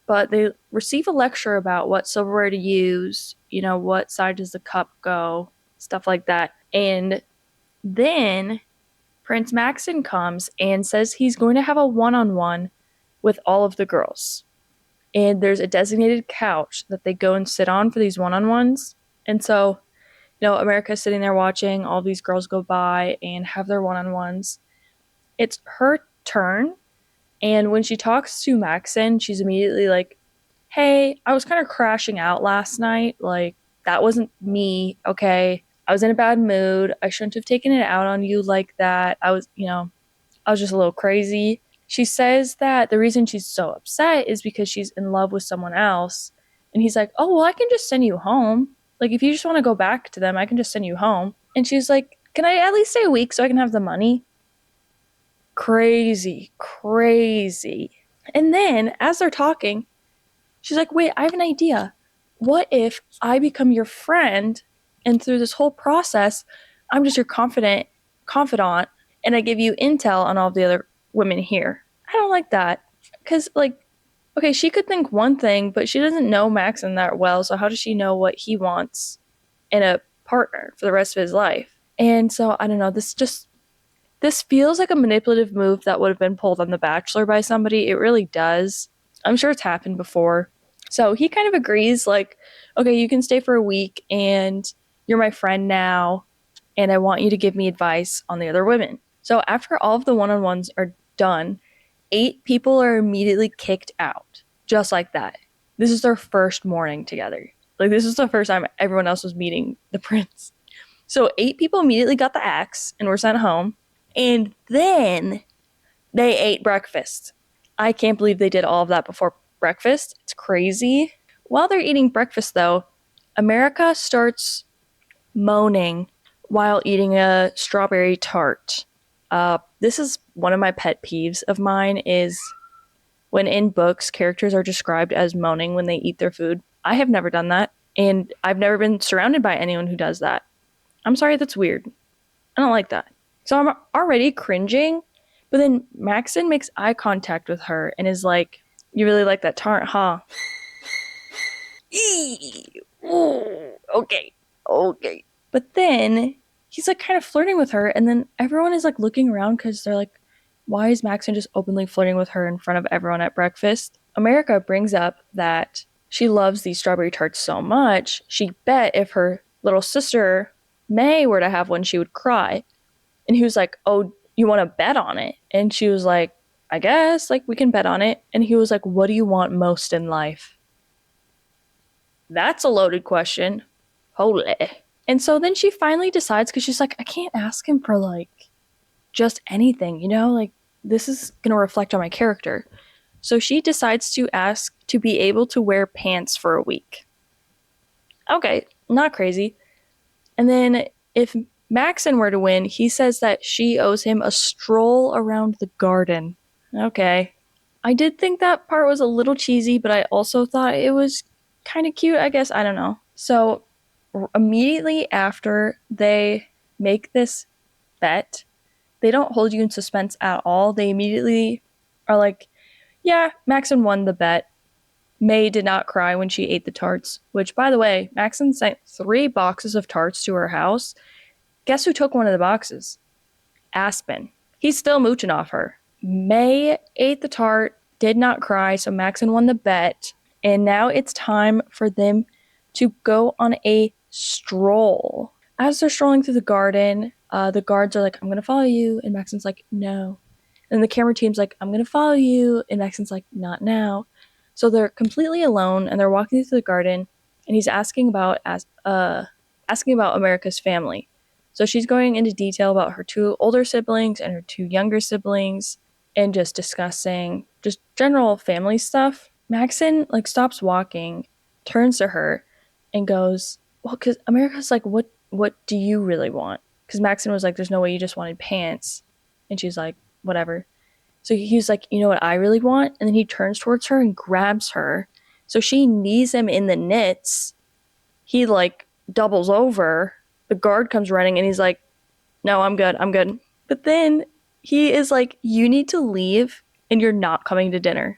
Speaker 1: But they receive a lecture about what silverware to use, you know, what side does the cup go, stuff like that. And then Prince Maxon comes and says he's going to have a one-on-one with all of the girls. And there's a designated couch that they go and sit on for these one-on-ones. And so, you know, America's sitting there watching all these girls go by and have their one-on-ones. It's her turn. And when she talks to Maxon, she's immediately like, hey, I was kind of crashing out last night. Like, that wasn't me, okay? I was in a bad mood. I shouldn't have taken it out on you like that. I was just a little crazy. She says that the reason she's so upset is because she's in love with someone else. And he's like, oh, well, I can just send you home. Like, if you just want to go back to them, I can just send you home. And she's like, can I at least stay a week so I can have the money? Crazy. And then, as they're talking, she's like, wait, I have an idea. what if I become your friend and through this whole process, I'm just your confidant and I give you intel on all the other women here? I don't like that. Because, like, okay, she could think one thing, but she doesn't know Maxon that well, so how does she know what he wants in a partner for the rest of his life? And so, I don't know, this feels like a manipulative move that would have been pulled on The Bachelor by somebody. It really does. I'm sure it's happened before. So he kind of agrees, like, okay, you can stay for a week and you're my friend now, and I want you to give me advice on the other women. So after all of the one on ones are done, 8 people are immediately kicked out, just like that. This is their first morning together. Like, this is the first time everyone else was meeting the prince. So 8 people immediately got the axe and were sent home. And then they ate breakfast. I can't believe they did all of that before breakfast. It's crazy. While they're eating breakfast, though, America starts moaning while eating a strawberry tart. This is one of my pet peeves of mine is when in books characters are described as moaning when they eat their food. I have never done that, and I've never been surrounded by anyone who does that. I'm sorry, that's weird. I don't like that. So I'm already cringing, but then Maxon makes eye contact with her and is like, "You really like that tart, huh?" Ooh, okay. But then he's like kind of flirting with her, and then everyone is like looking around because they're like, why is Maxon just openly flirting with her in front of everyone at breakfast? America brings up that she loves these strawberry tarts so much, she bet if her little sister May were to have one, she would cry. And he was like, oh, you want to bet on it? And she was like, I guess, like, we can bet on it. And he was like, what do you want most in life? That's a loaded question. Holy. And so then she finally decides, because she's like, I can't ask him for, like, just anything, you know? Like, this is going to reflect on my character. So she decides to ask to be able to wear pants for a week. Okay, not crazy. And then if Maxon were to win, he says that she owes him a stroll around the garden. Okay. I did think that part was a little cheesy, but I also thought it was kind of cute, I guess. I don't know. So immediately after they make this bet, they don't hold you in suspense at all. They immediately are like, yeah, Maxon won the bet. May did not cry when she ate the tarts, which, by the way, Maxon sent 3 boxes of tarts to her house. Guess who took one of the boxes? Aspen. He's still mooching off her. May ate the tart, did not cry, so Maxon won the bet. And now it's time for them to go on a stroll. As they're strolling through the garden, the guards are like, I'm going to follow you. And Maxon's like, no. And the camera team's like, I'm going to follow you. And Maxon's like, not now. So they're completely alone and they're walking through the garden. And he's asking about America's family. So she's going into detail about her 2 older siblings and her 2 younger siblings and just discussing just general family stuff. Maxon like stops walking, turns to her and goes, well, because America's like, what do you really want? Because Maxon was like, there's no way you just wanted pants. And she's like, whatever. So he's like, you know what I really want? And then he turns towards her and grabs her. So she knees him in the knits. He like doubles over. The guard comes running and he's like, no, I'm good. But then he is like, you need to leave and you're not coming to dinner.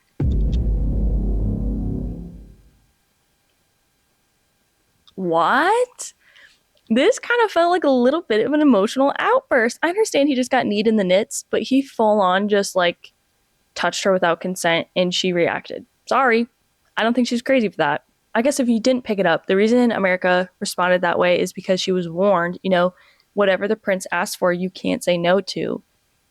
Speaker 1: What? This kind of felt like a little bit of an emotional outburst. I understand he just got kneed in the knits, but he full on just like touched her without consent and she reacted. Sorry. I don't think she's crazy for that. I guess if you didn't pick it up, the reason America responded that way is because she was warned, you know, whatever the prince asked for, you can't say no to.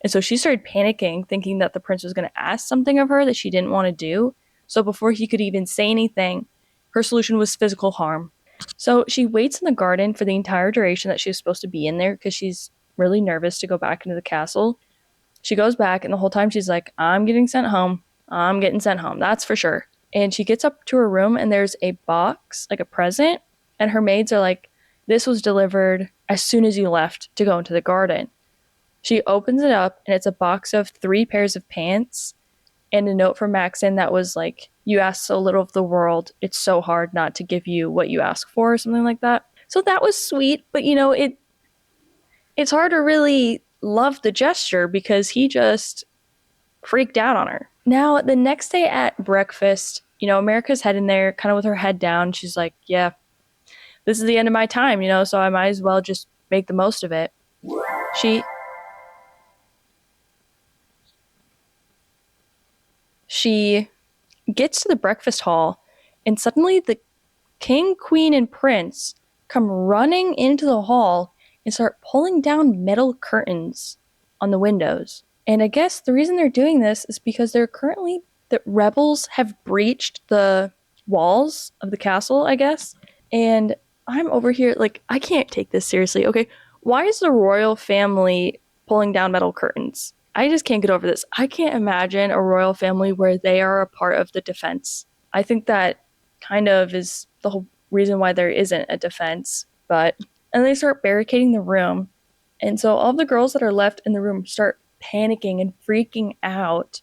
Speaker 1: And so she started panicking, thinking that the prince was going to ask something of her that she didn't want to do. So before he could even say anything, her solution was physical harm. So she waits in the garden for the entire duration that she was supposed to be in there because she's really nervous to go back into the castle. She goes back, and the whole time she's like, I'm getting sent home. I'm getting sent home. That's for sure. And she gets up to her room, and there's a box, like a present. And her maids are like, this was delivered as soon as you left to go into the garden. She opens it up, and it's a box of 3 pairs of pants. and a note from Maxon that was like, you ask so little of the world, it's so hard not to give you what you ask for, or something like that. So that was sweet, but it's hard to really love the gesture because he just freaked out on her. Now, the next day at breakfast, America's heading there kind of with her head down. She's like, yeah, this is the end of my time, so I might as well just make the most of it. She gets to the breakfast hall, and suddenly the king, queen, and prince come running into the hall and start pulling down metal curtains on the windows. And I guess the reason they're doing this is because the rebels have breached the walls of the castle, I guess. And I'm over here, like, I can't take this seriously. Okay, why is the royal family pulling down metal curtains? I just can't get over this. I can't imagine a royal family where they are a part of the defense. I think that kind of is the whole reason why there isn't a defense. And they start barricading the room. And so all the girls that are left in the room start panicking and freaking out.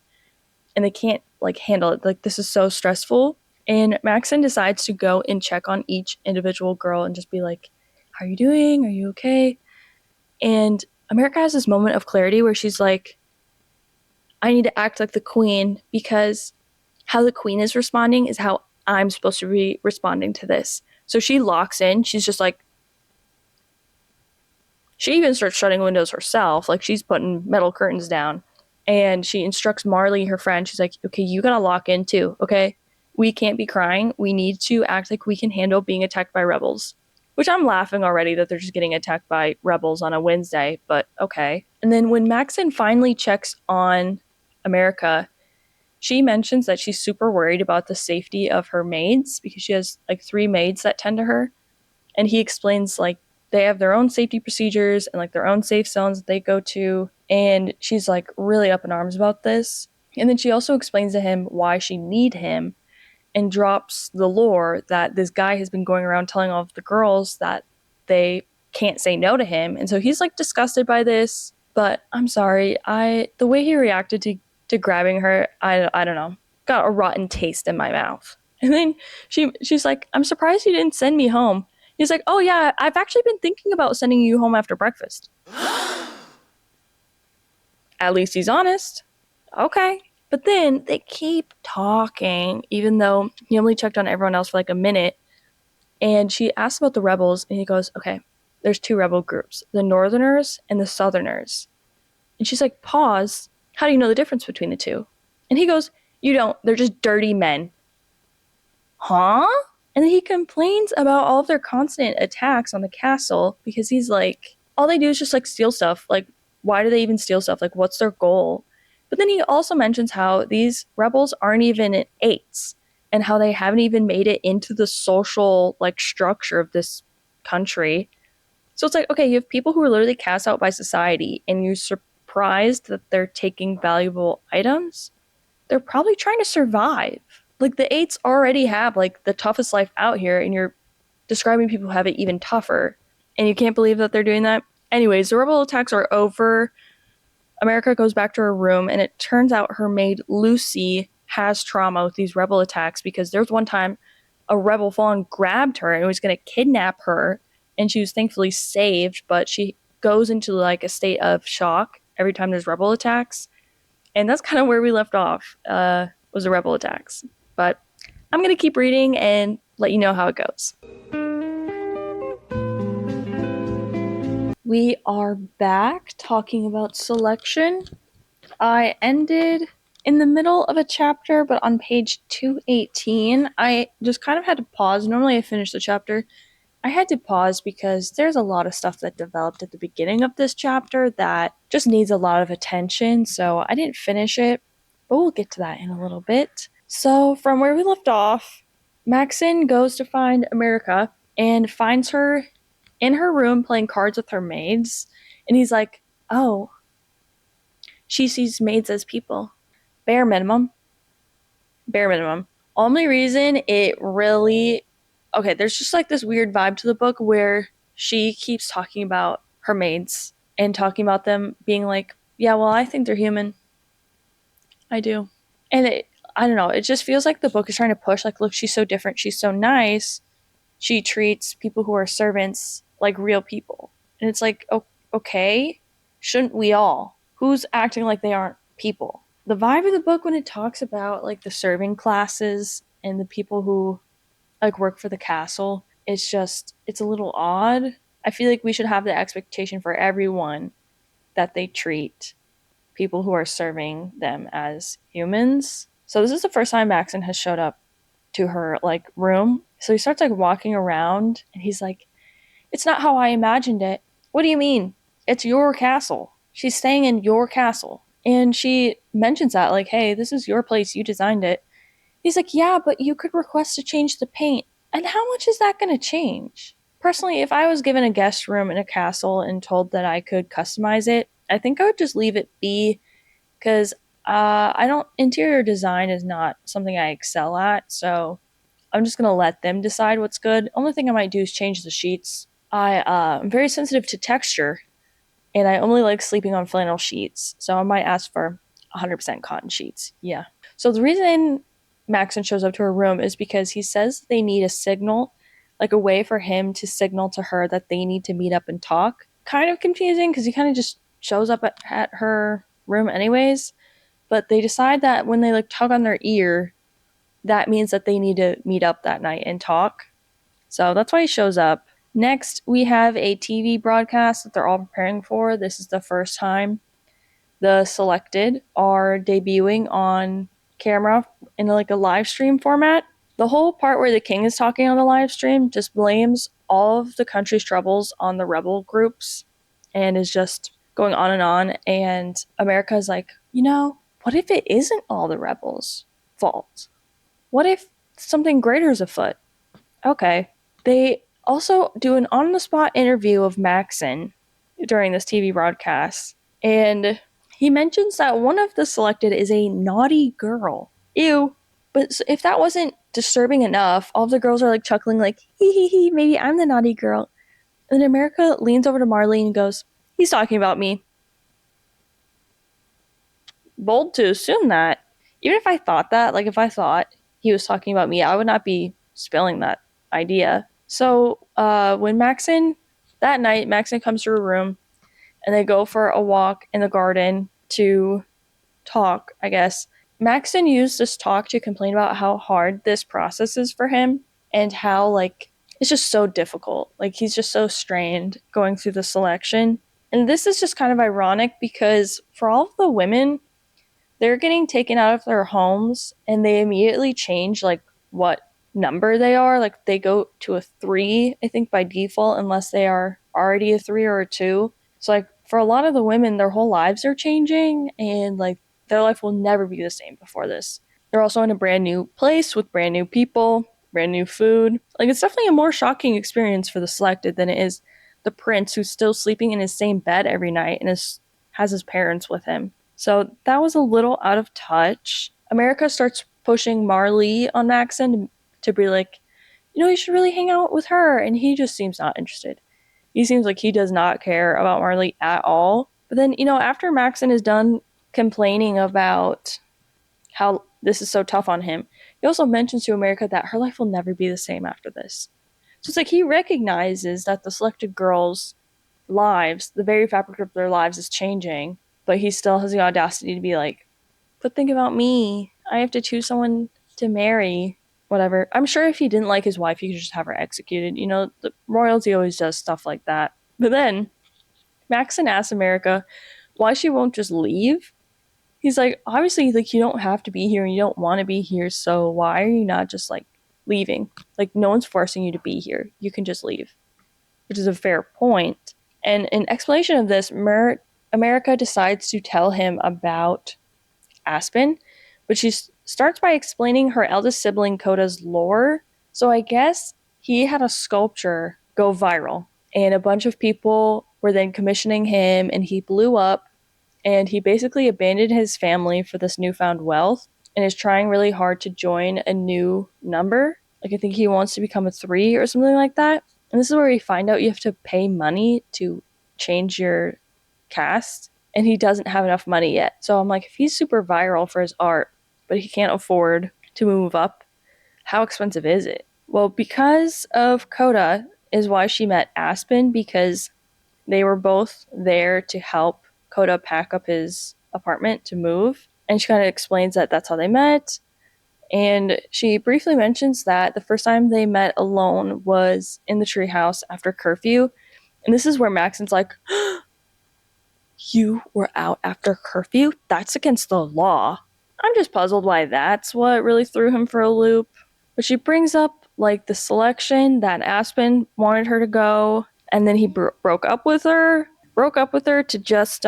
Speaker 1: And they can't handle it. Like, this is so stressful. And Maxon decides to go and check on each individual girl and just be like, how are you doing? Are you okay? And America has this moment of clarity where she's like, I need to act like the queen, because how the queen is responding is how I'm supposed to be responding to this. So she locks in. She's just like, she even starts shutting windows herself. Like, she's putting metal curtains down. And she instructs Marley, her friend. She's like, okay, you gotta lock in too, okay? We can't be crying. We need to act like we can handle being attacked by rebels. Which I'm laughing already that they're just getting attacked by rebels on a Wednesday, but okay. And then when Maxon finally checks on America, she mentions that she's super worried about the safety of her maids because she has like 3 maids that tend to her. And he explains like they have their own safety procedures and like their own safe zones that they go to. And she's like really up in arms about this. And then she also explains to him why she need him and drops the lore that this guy has been going around telling all of the girls that they can't say no to him. And so he's like disgusted by this. But I'm sorry, the way he reacted to grabbing her, I don't know, got a rotten taste in my mouth. And then she's like, I'm surprised you didn't send me home. He's like, oh yeah, I've actually been thinking about sending you home after breakfast. At least he's honest. Okay. But then they keep talking, even though he only checked on everyone else for like a minute. And she asks about the rebels, and he goes, okay, there's 2 rebel groups, the Northerners and the Southerners. And she's like, pause. How do you know the difference between the 2? And he goes, you don't. They're just dirty men. Huh? And then he complains about all of their constant attacks on the castle because he's like, all they do is just like steal stuff. Like, why do they even steal stuff? Like, what's their goal? But then he also mentions how these rebels aren't even 8s and how they haven't even made it into the social like structure of this country. So it's like, okay, you have people who are literally cast out by society and you're surprised that they're taking valuable items. They're probably trying to survive. Like, the 8s already have like the toughest life out here, and you're describing people who have it even tougher, and you can't believe that they're doing that. Anyways, the rebel attacks are over. America goes back to her room, and it turns out her maid Lucy has trauma with these rebel attacks because there was one time a rebel fawn grabbed her and was going to kidnap her, and she was thankfully saved, but she goes into like a state of shock every time there's rebel attacks. And that's kind of where we left off, was the rebel attacks. But I'm going to keep reading and let you know how it goes. We are back talking about selection. I ended in the middle of a chapter, but on page 218, I just kind of had to pause. Normally I finish the chapter. I had to pause because there's a lot of stuff that developed at the beginning of this chapter that just needs a lot of attention, so I didn't finish it, but we'll get to that in a little bit. So from where we left off, Maxon goes to find America and finds her in her room playing cards with her maids, and he's like, oh, she sees maids as people. Bare minimum. Bare minimum. Only reason it really... Okay, there's just like this weird vibe to the book where she keeps talking about her maids and talking about them being like, yeah, well, I think they're human. I do. And I don't know, it just feels like the book is trying to push, like, look, she's so different, she's so nice, she treats people who are servants like real people. And it's like, okay, shouldn't we all? Who's acting like they aren't people? The vibe of the book when it talks about like the serving classes and the people who like work for the castle, it's a little odd. I feel like we should have the expectation for everyone that they treat people who are serving them as humans. So this is the first time Maxon has showed up to her like room. So he starts like walking around and he's like, "It's not how I imagined it." "What do you mean? It's your castle. She's staying in your castle." And she mentions that, like, "Hey, this is your place. You designed it." He's like, "Yeah, but you could request to change the paint." And how much is that going to change? Personally, if I was given a guest room in a castle and told that I could customize it, I think I would just leave it be because I don't, interior design is not something I excel at. So I'm just going to let them decide what's good. Only thing I might do is change the sheets. I'm very sensitive to texture and I only like sleeping on flannel sheets. So I might ask for 100% cotton sheets. Yeah. So the reason Maxon shows up to her room is because he says they need a signal, like a way for him to signal to her that they need to meet up and talk. Kind of confusing because he kind of just shows up at her room anyways. But they decide that when they like tug on their ear, that means that they need to meet up that night and talk. So that's why he shows up. Next, we have a TV broadcast that they're all preparing for. This is the first time the selected are debuting on camera in like a live stream format. The whole part where the king is talking on the live stream just blames all of the country's troubles on the rebel groups and is just going on and on. And America's like, what if it isn't all the rebels' fault? What if something greater is afoot? Okay. They also do an on the spot interview of Maxon during this TV broadcast, and he mentions that one of the selected is a naughty girl. Ew. But if that wasn't disturbing enough, all of the girls are like chuckling, like, hee hee hee, maybe I'm the naughty girl. And then America leans over to Marlene and goes, "He's talking about me." Bold to assume that. Even if I thought that, like if I thought he was talking about me, I would not be spilling that idea. So when that night, Maxon comes to her room and they go for a walk in the garden to talk, I guess. Maxon used this talk to complain about how hard this process is for him and how, like, it's just so difficult. Like, he's just so strained going through the selection. And this is just kind of ironic because for all of the women, they're getting taken out of their homes and they immediately change, like, what number they are. Like, they go to a 3, I think, by default, unless they are already a 3 or a 2. So, like, for a lot of the women, their whole lives are changing and, like, their life will never be the same before this. They're also in a brand new place with brand new people, brand new food. Like, it's definitely a more shocking experience for the selected than it is the prince who's still sleeping in his same bed every night and has his parents with him. So that was a little out of touch. America starts pushing Marley on Maxon to be like, you should really hang out with her. And he just seems not interested. He seems like he does not care about Marley at all. But then, after Maxon is done complaining about how this is so tough on him, he also mentions to America that her life will never be the same after this. So it's like he recognizes that the selected girls' lives, the very fabric of their lives is changing, but he still has the audacity to be like, but think about me. I have to choose someone to marry. Whatever. I'm sure if he didn't like his wife, he could just have her executed. The royalty always does stuff like that. But then Maxon asks America why she won't just leave. He's like, obviously, like, you don't have to be here and you don't want to be here, so why are you not just, like, leaving? Like, no one's forcing you to be here. You can just leave. Which is a fair point. And in explanation of this, America decides to tell him about Aspen, but she starts by explaining her eldest sibling Coda's lore. So I guess he had a sculpture go viral, and a bunch of people were then commissioning him, and he blew up, and he basically abandoned his family for this newfound wealth and is trying really hard to join a new number. Like, I think he wants to become a 3 or something like that. And this is where we find out you have to pay money to change your cast, and he doesn't have enough money yet. So I'm like, if he's super viral for his art, but he can't afford to move up. How expensive is it? Well, because of Coda is why she met Aspen, because they were both there to help Coda pack up his apartment to move. And she kind of explains that that's how they met. And she briefly mentions that the first time they met alone was in the treehouse after curfew. And this is where Maxon's like, you were out after curfew? That's against the law. I'm just puzzled why that's what really threw him for a loop. But she brings up like the selection that Aspen wanted her to go, and then he broke up with her to just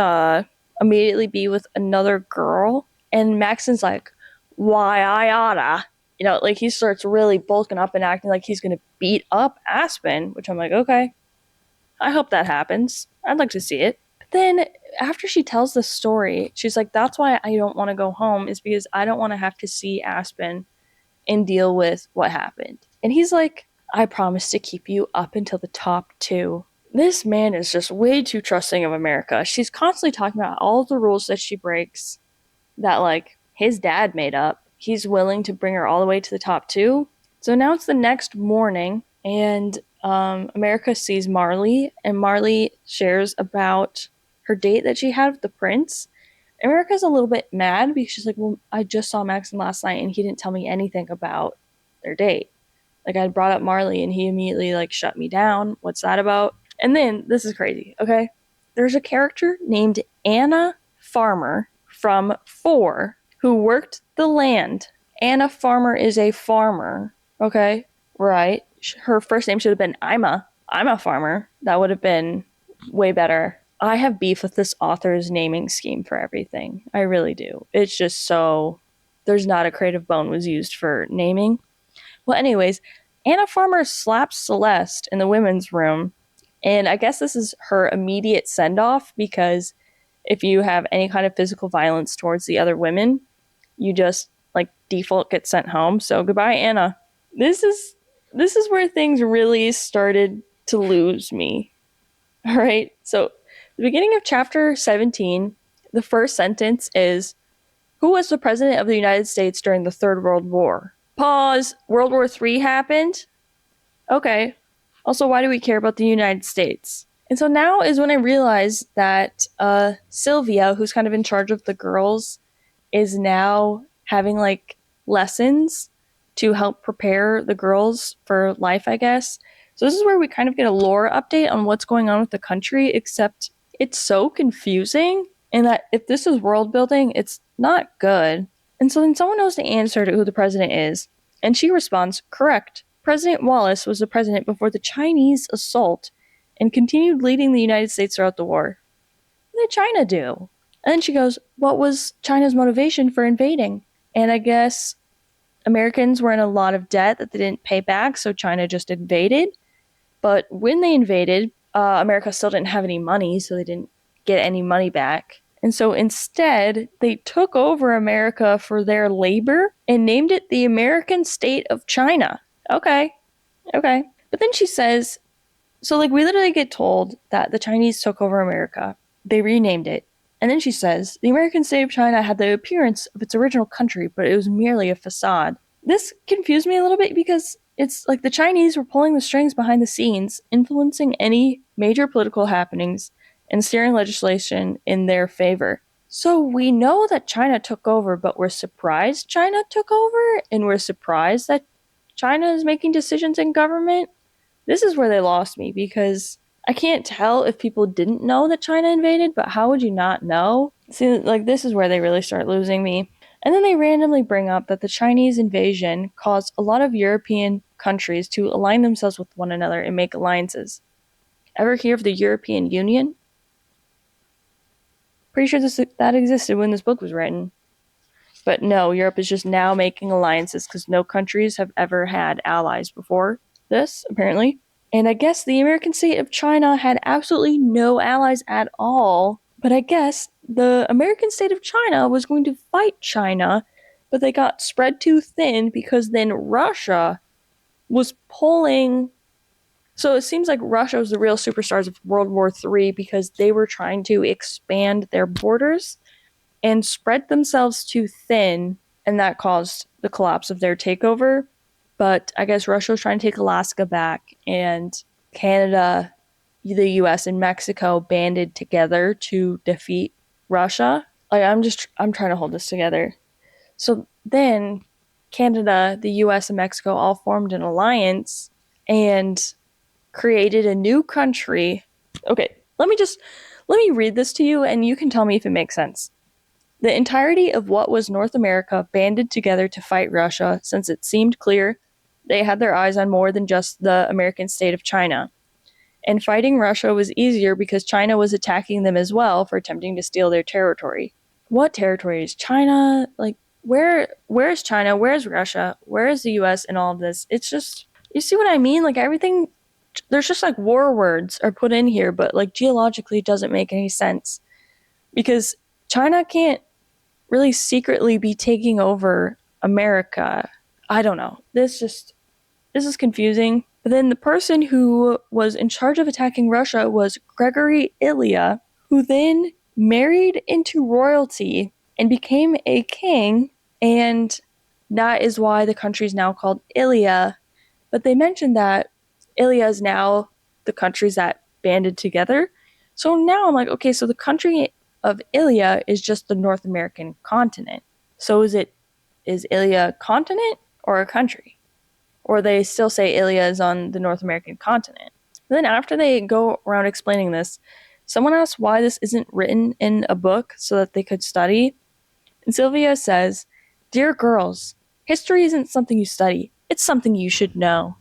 Speaker 1: immediately be with another girl. And Maxon's like, why I oughta. You know, like he starts really bulking up and acting like he's gonna beat up Aspen, which I'm like, okay. I hope that happens. I'd like to see it. But then after she tells the story, she's like, that's why I don't want to go home, is because I don't want to have to see Aspen and deal with what happened. And he's like, I promise to keep you up until the top 2. This man is just way too trusting of America. She's constantly talking about all the rules that she breaks that, like, his dad made up. He's willing to bring her all the way to the top 2. So now it's the next morning, and America sees Marley, and Marley shares about her date that she had with the prince. America's a little bit mad because she's like, well, I just saw Maxon last night and he didn't tell me anything about their date. Like, I brought up Marley and he immediately like shut me down. What's that about? And then this is crazy, okay? There's a character named Anna Farmer from 4 who worked the land. Anna Farmer is a farmer, okay? Right. Her first name should have been Ima. I'm a farmer. That would have been way better. I have beef with this author's naming scheme for everything. I really do. It's just so... there's not a creative bone was used for naming. Well, anyways, Anna Farmer slaps Celeste in the women's room, and I guess this is her immediate send-off, because if you have any kind of physical violence towards the other women, you just, like, default get sent home. So goodbye, Anna. This is where things really started to lose me. All right, so the beginning of chapter 17, the first sentence is, who was the president of the United States during the Third World War? Pause. World War III happened? Okay. Also, why do we care about the United States? And so now is when I realize that Sylvia, who's kind of in charge of the girls, is now having, like, lessons to help prepare the girls for life, I guess. So this is where we kind of get a lore update on what's going on with the country, except it's so confusing, and that if this is world building, it's not good. And so then someone knows the answer to who the president is, and she responds, correct. President Wallace was the president before the Chinese assault and continued leading the United States throughout the war. What did China do? And then she goes, what was China's motivation for invading? And I guess Americans were in a lot of debt that they didn't pay back, so China just invaded. But when they invaded, America still didn't have any money, so they didn't get any money back. And so instead, they took over America for their labor and named it the American State of China. Okay. But then she says, so, like, we literally get told that the Chinese took over America. They renamed it. And then she says, the American State of China had the appearance of its original country, but it was merely a facade. This confused me a little bit because it's like the Chinese were pulling the strings behind the scenes, influencing any major political happenings and steering legislation in their favor. So we know that China took over, but we're surprised China took over, and we're surprised that China is making decisions in government. This is where they lost me, because I can't tell if people didn't know that China invaded, but how would you not know? See, like, this is where they really start losing me. And then they randomly bring up that the Chinese invasion caused a lot of European countries to align themselves with one another and make alliances. Ever hear of the European Union? Pretty sure that existed when this book was written. But no, Europe is just now making alliances because no countries have ever had allies before this, apparently. And I guess the American State of China had absolutely no allies at all. But I guess the American State of China was going to fight China, but they got spread too thin because then Russia was pulling... So it seems like Russia was the real superstars of World War III because they were trying to expand their borders and spread themselves too thin, and that caused the collapse of their takeover. But I guess Russia was trying to take Alaska back, and Canada, the US, and Mexico banded together to defeat Russia. Like, I'm trying to hold this together. So then Canada, the US, and Mexico all formed an alliance and created a new country. Okay, let me read this to you and you can tell me if it makes sense. The entirety of what was North America banded together to fight Russia, since it seemed clear they had their eyes on more than just the American state of China. And fighting Russia was easier because China was attacking them as well for attempting to steal their territory. What territory is China? Like, where's China? Where's Russia? Where is the US in all of this? It's just, you see what I mean? Like, everything, there's just like war words are put in here, but like geologically it doesn't make any sense. Because China can't really secretly be taking over America. I don't know. This is confusing. But then the person who was in charge of attacking Russia was Gregory Ilya, who then married into royalty and became a king, and that is why the country is now called Ilya. But they mentioned that Ilya is now the countries that banded together. So now I'm like, okay, so the country of Ilya is just the North American continent. So is Ilya a continent or a country? Or they still say Ilya is on the North American continent. And then after they go around explaining this, someone asks why this isn't written in a book so that they could study. And Sylvia says, "Dear girls, history isn't something you study. It's something you should know."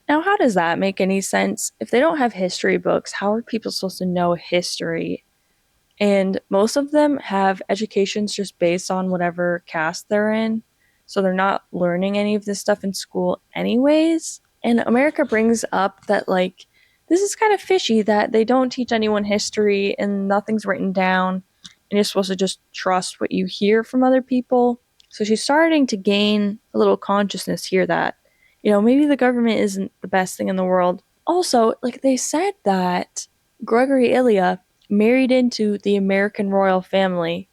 Speaker 1: Now, how does that make any sense? If they don't have history books, how are people supposed to know history? And most of them have educations just based on whatever caste they're in. So they're not learning any of this stuff in school anyways. And America brings up that, like, this is kind of fishy that they don't teach anyone history and nothing's written down. And you're supposed to just trust what you hear from other people. So she's starting to gain a little consciousness here that, maybe the government isn't the best thing in the world. Also, like, they said that Gregory Ilya married into the American royal family.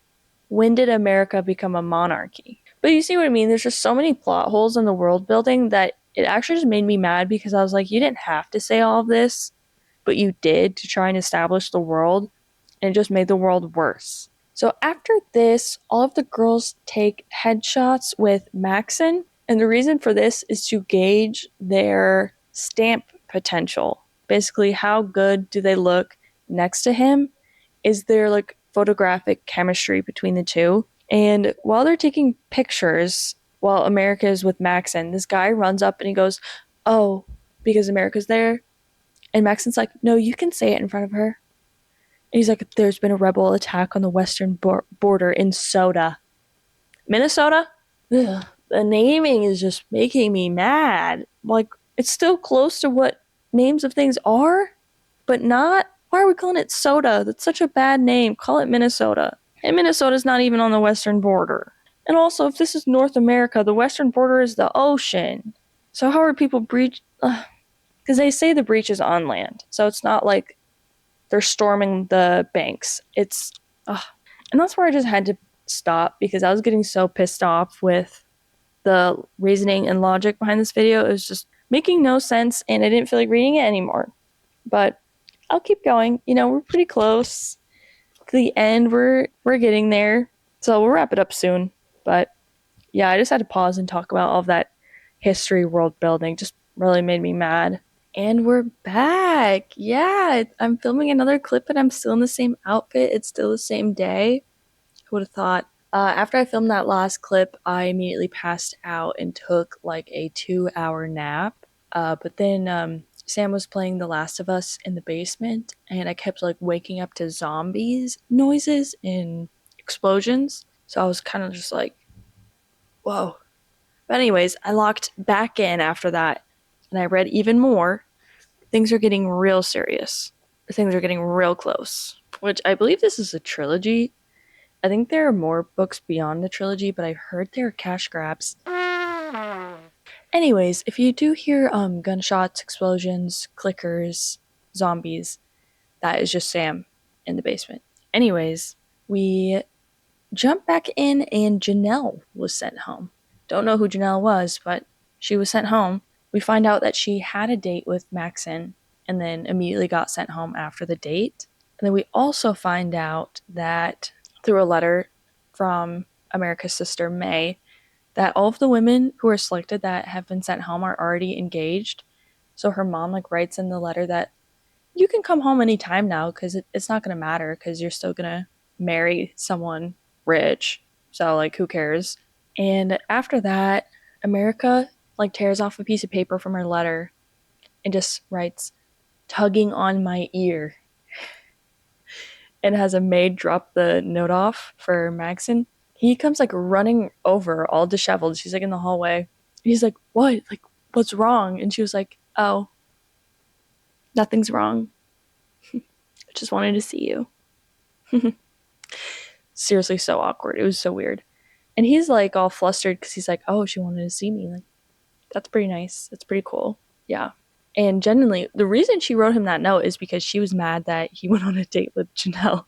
Speaker 1: When did America become a monarchy? But you see what I mean? There's just so many plot holes in the world building that it actually just made me mad, because I was like, you didn't have to say all of this, but you did to try and establish the world, and it just made the world worse. So after this, all of the girls take headshots with Maxon, and the reason for this is to gauge their stamp potential. Basically, how good do they look next to him? Is there like photographic chemistry between the two? And while they're taking pictures, while America is with Maxon, this guy runs up and he goes, "Oh, because America's there?" And Maxon's like, "No, you can say it in front of her." And he's like, "There's been a rebel attack on the western border in Soda." Minnesota? Ugh. The naming is just making me mad. Like, it's still close to what names of things are, but not. Why are we calling it Soda? That's such a bad name. Call it Minnesota. And Minnesota's not even on the western border. And also, if this is North America, the western border is the ocean. So how are people breach? Because they say the breach is on land. So it's not like they're storming the banks. It's, and that's where I just had to stop, because I was getting so pissed off with the reasoning and logic behind this video. It was just making no sense, and I didn't feel like reading it anymore. But I'll keep going. We're pretty close to the end. We're getting there. So we'll wrap it up soon. But yeah, I just had to pause and talk about all of that history world building. Just really made me mad. And we're back. Yeah, I'm filming another clip and I'm still in the same outfit. It's still the same day. Who would have thought? After I filmed that last clip, I immediately passed out and took like a 2-hour nap. But then Sam was playing The Last of Us in the basement, and I kept like waking up to zombies noises and explosions. So I was kind of just like, whoa. But anyways, I locked back in after that, and I read even more. Things are getting real serious. Things are getting real close. Which I believe this is a trilogy. I think there are more books beyond the trilogy, but I've heard there are cash grabs. Anyways, if you do hear gunshots, explosions, clickers, zombies, that is just Sam in the basement. Anyways, we jump back in, and Janelle was sent home. Don't know who Janelle was, but she was sent home. We find out that she had a date with Maxon and then immediately got sent home after the date. And then we also find out that through a letter from America's sister May, that all of the women who are selected that have been sent home are already engaged. So her mom writes in the letter that you can come home anytime now because it's not going to matter because you're still going to marry someone rich. So who cares? And after that, America tears off a piece of paper from her letter and just writes, tugging on my ear, and has a maid drop the note off for Maxon. He comes running over all disheveled. She's in the hallway. He's like, what? What's wrong? And she was like, oh, nothing's wrong. I just wanted to see you. Seriously, so awkward. It was so weird. And he's all flustered because he's like, oh, she wanted to see me. That's pretty nice. That's pretty cool. Yeah. And genuinely, the reason she wrote him that note is because she was mad that he went on a date with Janelle.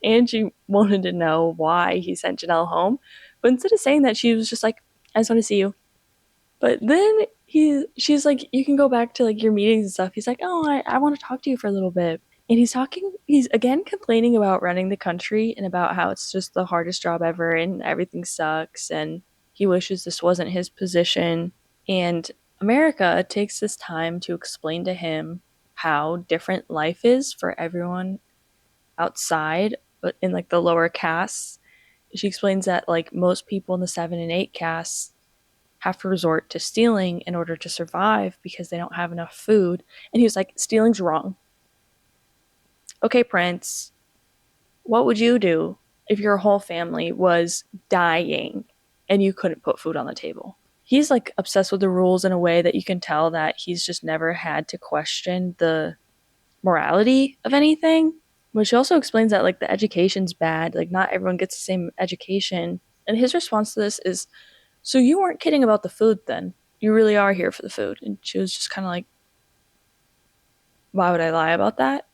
Speaker 1: And she wanted to know why he sent Janelle home. But instead of saying that, she was just like, I just want to see you. But then she's like, you can go back to your meetings and stuff. He's like, oh, I want to talk to you for a little bit. And he's again complaining about running the country and about how it's just the hardest job ever and everything sucks. And he wishes this wasn't his position. And America takes this time to explain to him how different life is for everyone outside, but in the lower castes. She explains that most people in the 7 and 8 castes have to resort to stealing in order to survive because they don't have enough food. And he was like, stealing's wrong. Okay, Prince, what would you do if your whole family was dying and you couldn't put food on the table? He's obsessed with the rules in a way that you can tell that he's just never had to question the morality of anything. But she also explains that the education's bad, not everyone gets the same education. And his response to this is, so you weren't kidding about the food then? You really are here for the food. And she was just kind of like, why would I lie about that?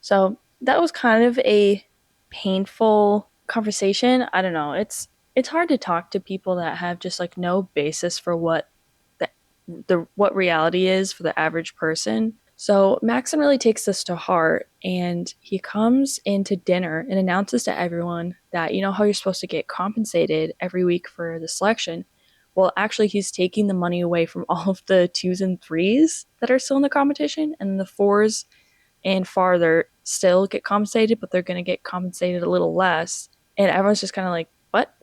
Speaker 1: So that was kind of a painful conversation. I don't know. It's hard to talk to people that have just no basis for what what reality is for the average person. So Maxon really takes this to heart, and he comes into dinner and announces to everyone that, you know how you're supposed to get compensated every week for the selection? Well, actually, he's taking the money away from all of the 2s and 3s that are still in the competition, and the 4s and farther still get compensated, but they're going to get compensated a little less. And everyone's just kind of like, what?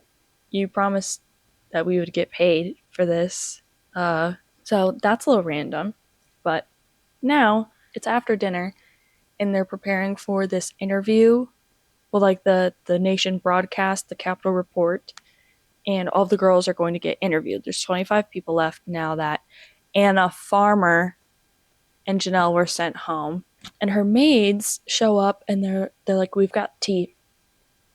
Speaker 1: You promised that we would get paid for this. So that's a little random. But now it's after dinner and they're preparing for this interview. Well, the nation broadcast, the Capitol Report, and all the girls are going to get interviewed. There's 25 people left now that Anna Farmer and Janelle were sent home. And her maids show up and they're like, we've got tea.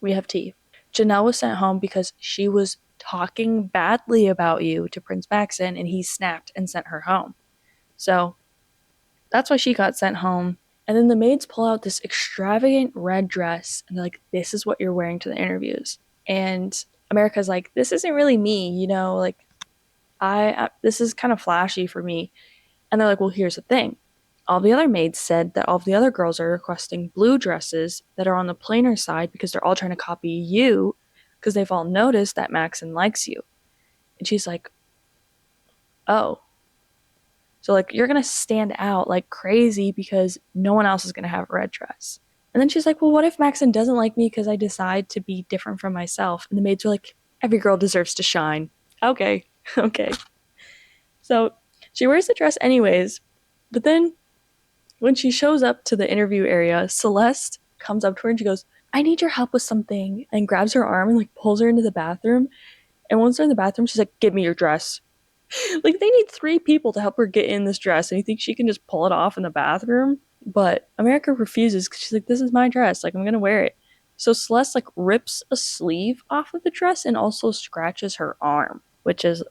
Speaker 1: We have tea. Janelle was sent home because she was talking badly about you to Prince Maxon, and he snapped and sent her home. So that's why she got sent home. And then the maids pull out this extravagant red dress and they're like, this is what you're wearing to the interviews. And America's like, this isn't really me, I this is kind of flashy for me. And they're like, well, here's the thing. All the other maids said that all the other girls are requesting blue dresses that are on the plainer side because they're all trying to copy you because they've all noticed that Maxon likes you. And she's like, oh. So you're going to stand out like crazy because no one else is going to have a red dress. And then she's like, well, what if Maxon doesn't like me because I decide to be different from myself? And the maids were like, every girl deserves to shine. Okay. Okay. So she wears the dress anyways, but then when she shows up to the interview area, Celeste comes up to her and she goes, I need your help with something, and grabs her arm and pulls her into the bathroom. And once they're in the bathroom, she's like, give me your dress. They need 3 people to help her get in this dress, and you think she can just pull it off in the bathroom? But America refuses because she's like, this is my dress. I'm going to wear it. So Celeste rips a sleeve off of the dress and also scratches her arm, which is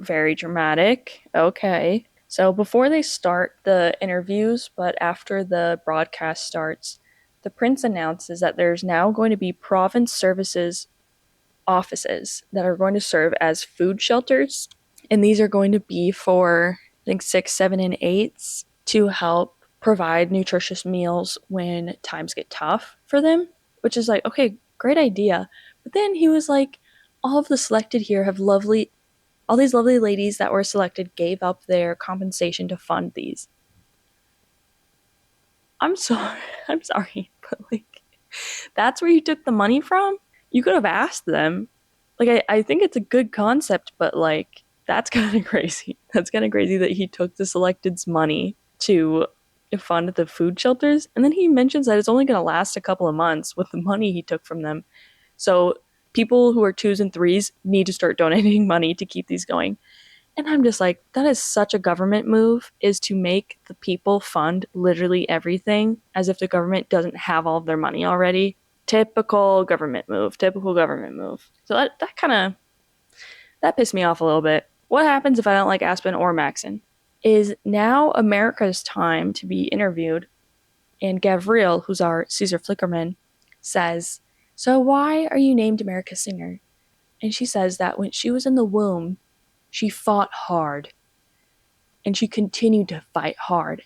Speaker 1: very dramatic. Okay. So before they start the interviews, but after the broadcast starts, the prince announces that there's now going to be province services offices that are going to serve as food shelters. And these are going to be for, I think, 6, 7, and 8s to help provide nutritious meals when times get tough for them, which is like, okay, great idea. But then he was like, all of the selected here have all these lovely ladies that were selected gave up their compensation to fund these. I'm sorry, but like, that's where you took the money from? You could have asked them. Like, I think it's a good concept, but like, that's kind of crazy. That's kind of crazy that he took the selected's money to fund the food shelters. And then he mentions that it's only going to last a couple of months with the money he took from them. So people who are 2s and 3s need to start donating money to keep these going. And I'm just like, that is such a government move, is to make the people fund literally everything as if the government doesn't have all of their money already. Typical government move. So that pissed me off a little bit. What happens if I don't like Aspen or Maxon? Is now America's time to be interviewed, and Gavriel, who's our Caesar Flickerman, says, so why are you named America's Singer? And she says that when she was in the womb, she fought hard. And she continued to fight hard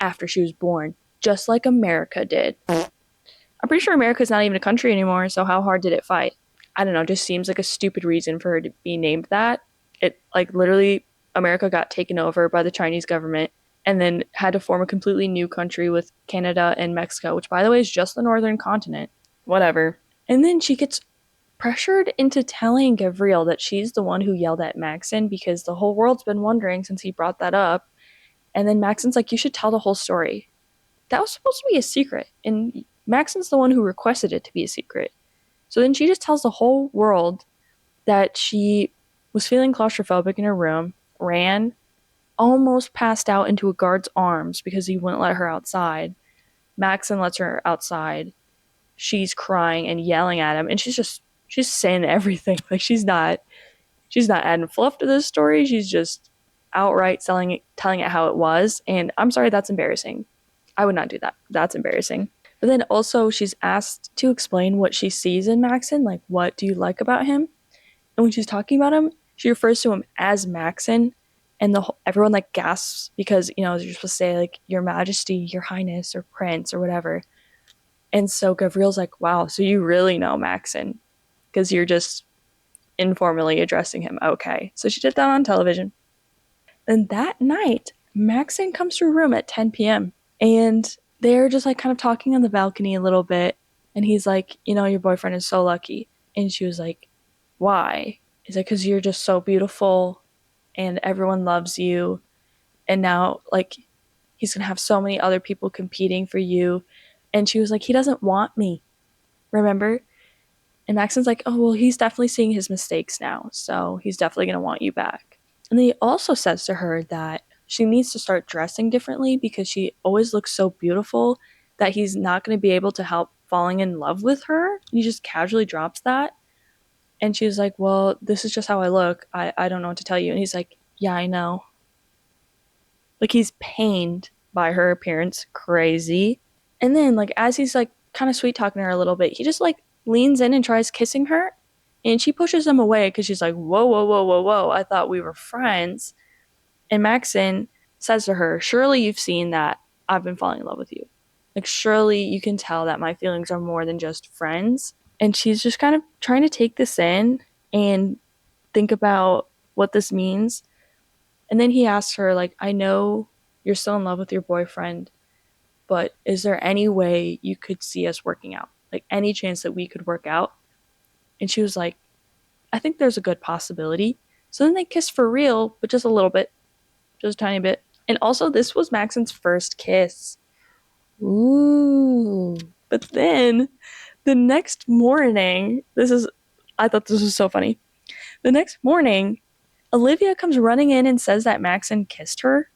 Speaker 1: after she was born, just like America did. I'm pretty sure America's not even a country anymore, so how hard did it fight? I don't know, just seems like a stupid reason for her to be named that. It, like, literally, America got taken over by the Chinese government and then had to form a completely new country with Canada and Mexico, which, by the way, is just the northern continent. Whatever. And then she gets pressured into telling Gavriel that she's the one who yelled at Maxon because the whole world's been wondering since he brought that up. And then Maxon's like, you should tell the whole story. That was supposed to be a secret, and Maxon's the one who requested it to be a secret. So then she just tells the whole world that she was feeling claustrophobic in her room, ran, almost passed out into a guard's arms because he wouldn't let her outside. Maxon lets her outside. She's crying and yelling at him, and she's saying everything. Like, she's not adding fluff to this story. She's just outright telling it how it was. And I'm sorry, that's embarrassing. I would not do that. That's embarrassing. But then also she's asked to explain what she sees in Maxon, like, what do you like about him? And when she's talking about him, she refers to him as Maxon, and everyone like gasps because, you know, you're supposed to say like Your Majesty, Your Highness, or Prince, or whatever. And so Gavriel's like, wow, so you really know Maxon because you're just informally addressing him. Okay. So she did that on television. Then that night, Maxon comes to her room at 10 p.m. and they're just like kind of talking on the balcony a little bit. And he's like, you know, your boyfriend is so lucky. And she was like, why? He's like, because you're just so beautiful and everyone loves you. And now, like, he's going to have so many other people competing for you. And she was like, he doesn't want me. Remember? And Maxon's like, oh, well, he's definitely seeing his mistakes now. So he's definitely going to want you back. And then he also says to her that she needs to start dressing differently because she always looks so beautiful that he's not going to be able to help falling in love with her. He just casually drops that. And she's like, well, this is just how I look. I don't know what to tell you. And he's like, yeah, I know. Like, he's pained by her appearance. Crazy. And then, like, as he's, like, kind of sweet talking to her a little bit, he just, like, leans in and tries kissing her. And she pushes him away because she's like, whoa, whoa, whoa, whoa, whoa. I thought we were friends. And Maxon says to her, surely you've seen that I've been falling in love with you. Like, surely you can tell that my feelings are more than just friends. And she's just kind of trying to take this in and think about what this means. And then he asks her, like, I know you're still in love with your boyfriend, but is there any way you could see us working out? Like, any chance that we could work out? And she was like, I think there's a good possibility. So then they kiss for real, but just a little bit. Just a tiny bit. And also, this was Maxon's first kiss. Ooh. But then, the next morning, I thought this was so funny. The next morning, Olivia comes running in and says that Maxon kissed her,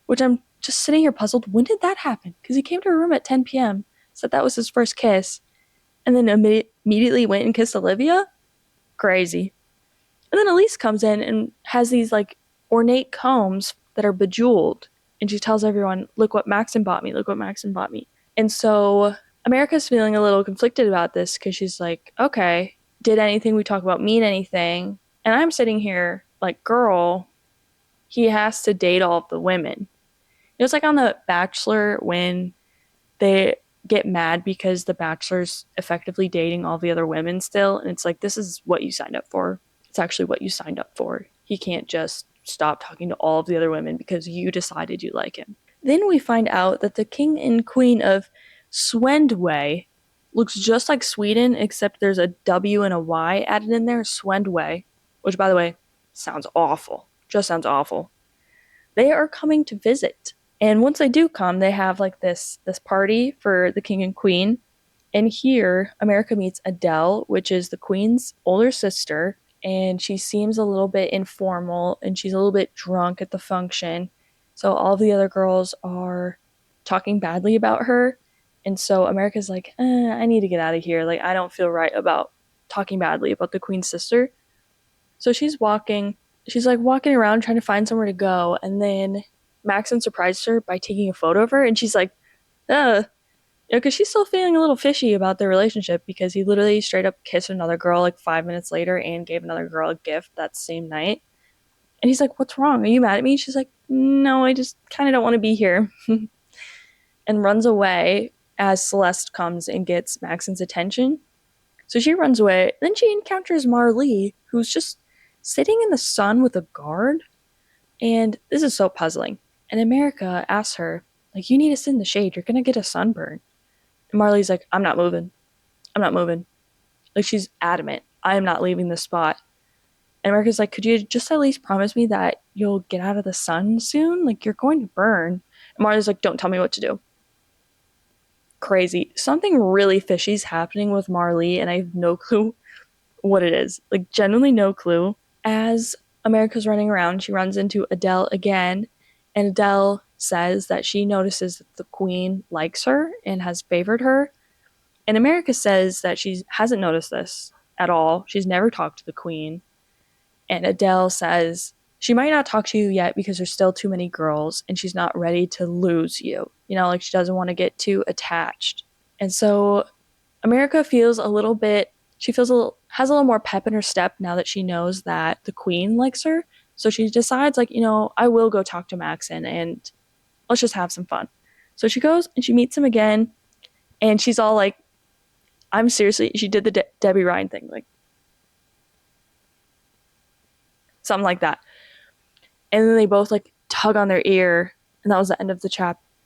Speaker 1: which I'm just sitting here puzzled. When did that happen? Because he came to her room at 10 p.m., said that was his first kiss, and then immediately went and kissed Olivia? Crazy. And then Elise comes in and has these, like, ornate combs that are bejeweled, and she tells everyone, look what Maxon bought me, look what Maxon bought me. And so America's feeling a little conflicted about this because she's like, okay, did anything we talk about mean anything? And I'm sitting here like, girl, he has to date all of the women. It was like on The Bachelor when they get mad because the Bachelor's effectively dating all the other women still. And it's like, this is what you signed up for. It's actually what you signed up for. He can't just stop talking to all of the other women because you decided you like him. Then we find out that the king and queen of Swendway looks just like Sweden, except there's a W and a Y added in there, Swendway, which, by the way, sounds awful. Just sounds awful. They are coming to visit. And once they do come, they have like this party for the king and queen. And here, America meets Adele, which is the queen's older sister, and she seems a little bit informal and she's a little bit drunk at the function. So all the other girls are talking badly about her. And so America's like, I need to get out of here. Like, I don't feel right about talking badly about the queen's sister. So she's like walking around trying to find somewhere to go. And then Maxon surprised her by taking a photo of her. And she's like, because she's still feeling a little fishy about their relationship because he literally straight up kissed another girl like 5 minutes later and gave another girl a gift that same night. And he's like, what's wrong? Are you mad at me? She's like, no, I just kind of don't want to be here. And runs away as Celeste comes and gets Maxon's attention. So she runs away. Then she encounters Marlee, who's just sitting in the sun with a guard. And this is so puzzling. And America asks her, like, you need to sit in the shade. You're going to get a sunburn. And Marlee's like, I'm not moving. I'm not moving. Like, she's adamant. I am not leaving this spot. And America's like, could you just at least promise me that you'll get out of the sun soon? Like, you're going to burn. And Marlee's like, don't tell me what to do. Crazy. Something really fishy's happening with Marlee, and I have no clue what it is. Like, genuinely no clue. As America's running around, she runs into Adele again, and Adele says that she notices that the queen likes her and has favored her. And America says that she hasn't noticed this at all. She's never talked to the queen. And Adele says she might not talk to you yet because there's still too many girls and she's not ready to lose you. You know, like she doesn't want to get too attached. And so America has a little more pep in her step now that she knows that the queen likes her. So she decides, like, I will go talk to Maxon and let's just have some fun. So she goes and she meets him again, and she's all like, she did the Debbie Ryan thing, like something like that. And then they both like tug on their ear, and that was the end of the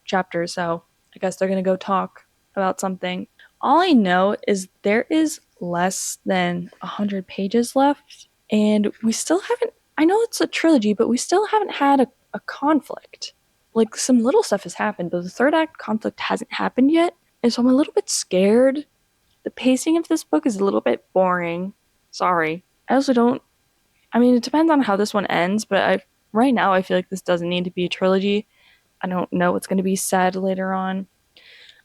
Speaker 1: chapter. So I guess they're going to go talk about something. All I know is there is less than 100 pages left, and we still haven't, I know it's a trilogy, but we still haven't had a conflict. Like, some little stuff has happened, but the third act conflict hasn't happened yet, and so I'm a little bit scared. The pacing of this book is a little bit boring. Sorry. It depends on how this one ends, but right now I feel like this doesn't need to be a trilogy. I don't know what's going to be said later on.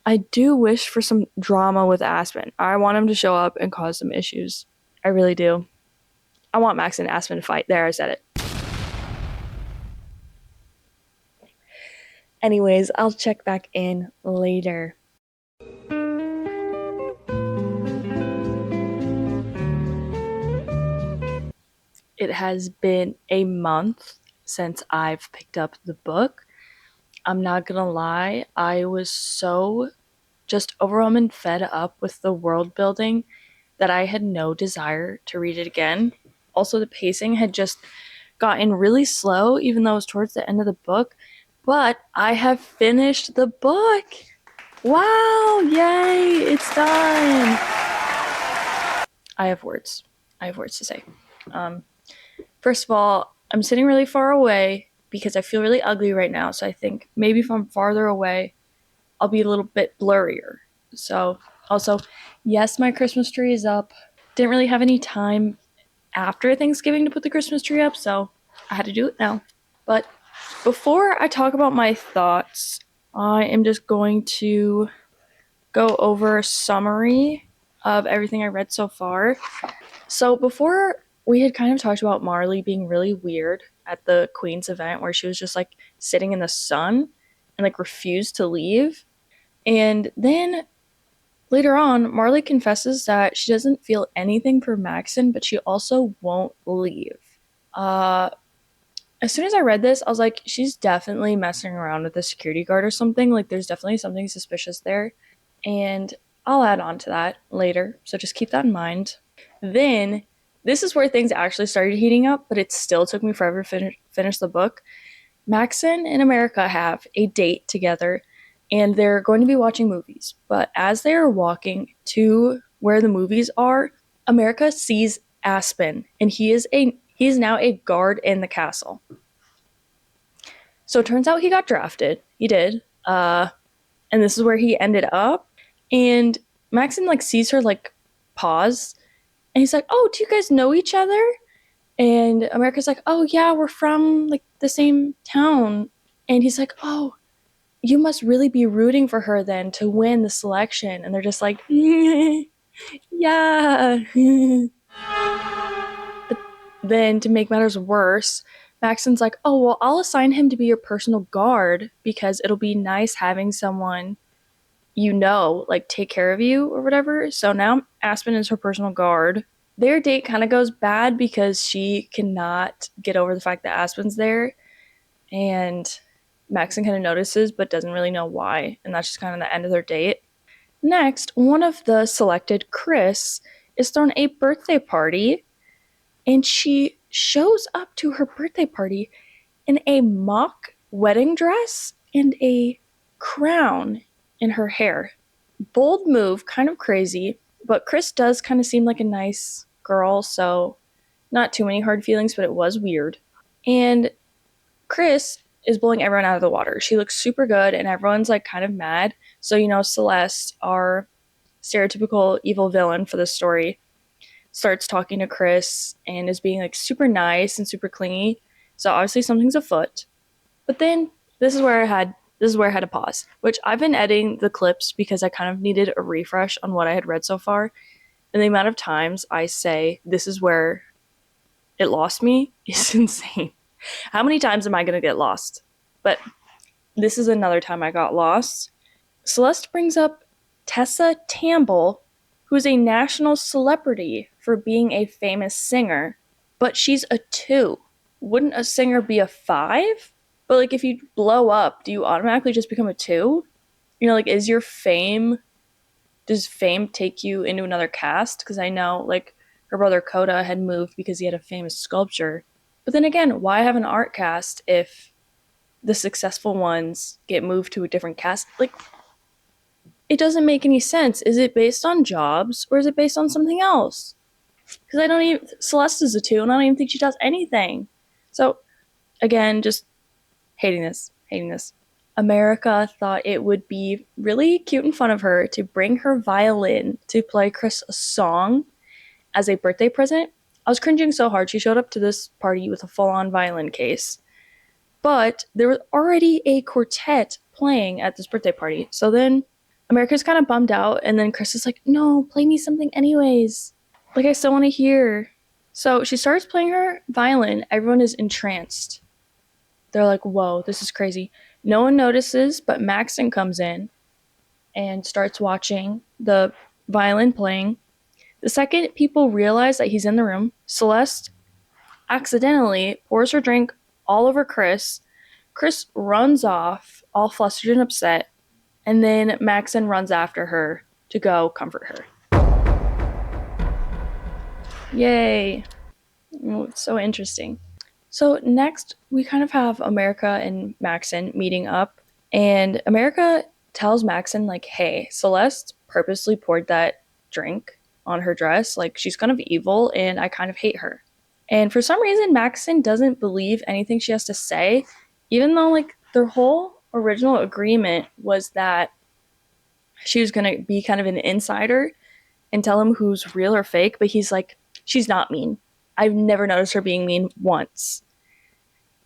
Speaker 1: I do wish for some drama with Aspen. I want him to show up and cause some issues. I really do. I want Max and Aspen to fight. There, I said it. Anyways, I'll check back in later. It has been a month since I've picked up the book. I'm not gonna lie, I was so just overwhelmed and fed up with the world building that I had no desire to read it again. Also, the pacing had just gotten really slow, even though it was towards the end of the book. But I have finished the book. Wow, yay, it's done. I have words to say. First of all, I'm sitting really far away because I feel really ugly right now. So I think maybe if I'm farther away, I'll be a little bit blurrier. So also, yes, my Christmas tree is up. Didn't really have any time after Thanksgiving to put the Christmas tree up, so I had to do it now. But before I talk about my thoughts, I am just going to go over a summary of everything I read so far. So before, we had kind of talked about Marlee being really weird at the Queen's event where she was just like sitting in the sun and like refused to leave. And then Later on, Marley confesses that she doesn't feel anything for Maxon, but she also won't leave. Uh, as soon as I read this, I was like, she's definitely messing around with the security guard or something. Like, there's definitely something suspicious there. And I'll add on to that later. So just keep that in mind. Then, this is where things actually started heating up, but it still took me forever to finish the book. Maxon and America have a date together, and they're going to be watching movies. But as they are walking to where the movies are, America sees Aspen, and he is now a guard in the castle. So it turns out he got drafted. He did. And this is where he ended up. And Maxon like sees her like pause, and he's like, "Oh, do you guys know each other?" And America's like, "Oh yeah, we're from like the same town." And he's like, "Oh, you must really be rooting for her then to win the selection." And they're just like, "Yeah." But then to make matters worse, Maxon's like, "Oh, well, I'll assign him to be your personal guard because it'll be nice having someone like take care of you or whatever." So now Aspen is her personal guard. Their date kind of goes bad because she cannot get over the fact that Aspen's there, and Maxon kind of notices but doesn't really know why, and that's just kind of the end of their date. Next, one of the selected, Chris, is thrown a birthday party, and she shows up to her birthday party in a mock wedding dress and a crown in her hair. Bold move, kind of crazy, but Chris does kind of seem like a nice girl, so not too many hard feelings, but it was weird. And Chris is blowing everyone out of the water. She looks super good, and everyone's like kind of mad. So, Celeste, our stereotypical evil villain for this story, starts talking to Chris and is being like super nice and super clingy. So obviously something's afoot. But then this is where I had to pause, which I've been editing the clips because I kind of needed a refresh on what I had read so far. And the amount of times I say this is where it lost me is insane. How many times am I going to get lost? But this is another time I got lost. Celeste brings up Tessa Tamble, who is a national celebrity for being a famous singer, but she's a 2. Wouldn't a singer be a 5? But like if you blow up, do you automatically just become a 2? Like does fame take you into another cast? Because I know like her brother Coda had moved because he had a famous sculpture. But then again, why have an art cast if the successful ones get moved to a different cast? Like, it doesn't make any sense. Is it based on jobs or is it based on something else? Because Celeste is a 2 and I don't even think she does anything. So, again, just hating this. America thought it would be really cute and fun of her to bring her violin to play Chris a song as a birthday present. I was cringing so hard. She showed up to this party with a full-on violin case. But there was already a quartet playing at this birthday party. So then America's kind of bummed out, and then Chris is like, "No, play me something anyways. Like, I still want to hear." So she starts playing her violin. Everyone is entranced. They're like, "Whoa, this is crazy." No one notices, but Maxon comes in and starts watching the violin playing. The second people realize that he's in the room, Celeste accidentally pours her drink all over Chris. Chris runs off, all flustered and upset, and then Maxon runs after her to go comfort her. Yay. Oh, it's so interesting. So next, we kind of have America and Maxon meeting up, and America tells Maxon, like, "Hey, Celeste purposely poured that drink on her dress. Like, she's kind of evil, and I kind of hate her." And for some reason, Maxon doesn't believe anything she has to say, even though, like, their whole original agreement was that she was going to be kind of an insider and tell him who's real or fake. But he's like, "She's not mean. I've never noticed her being mean once."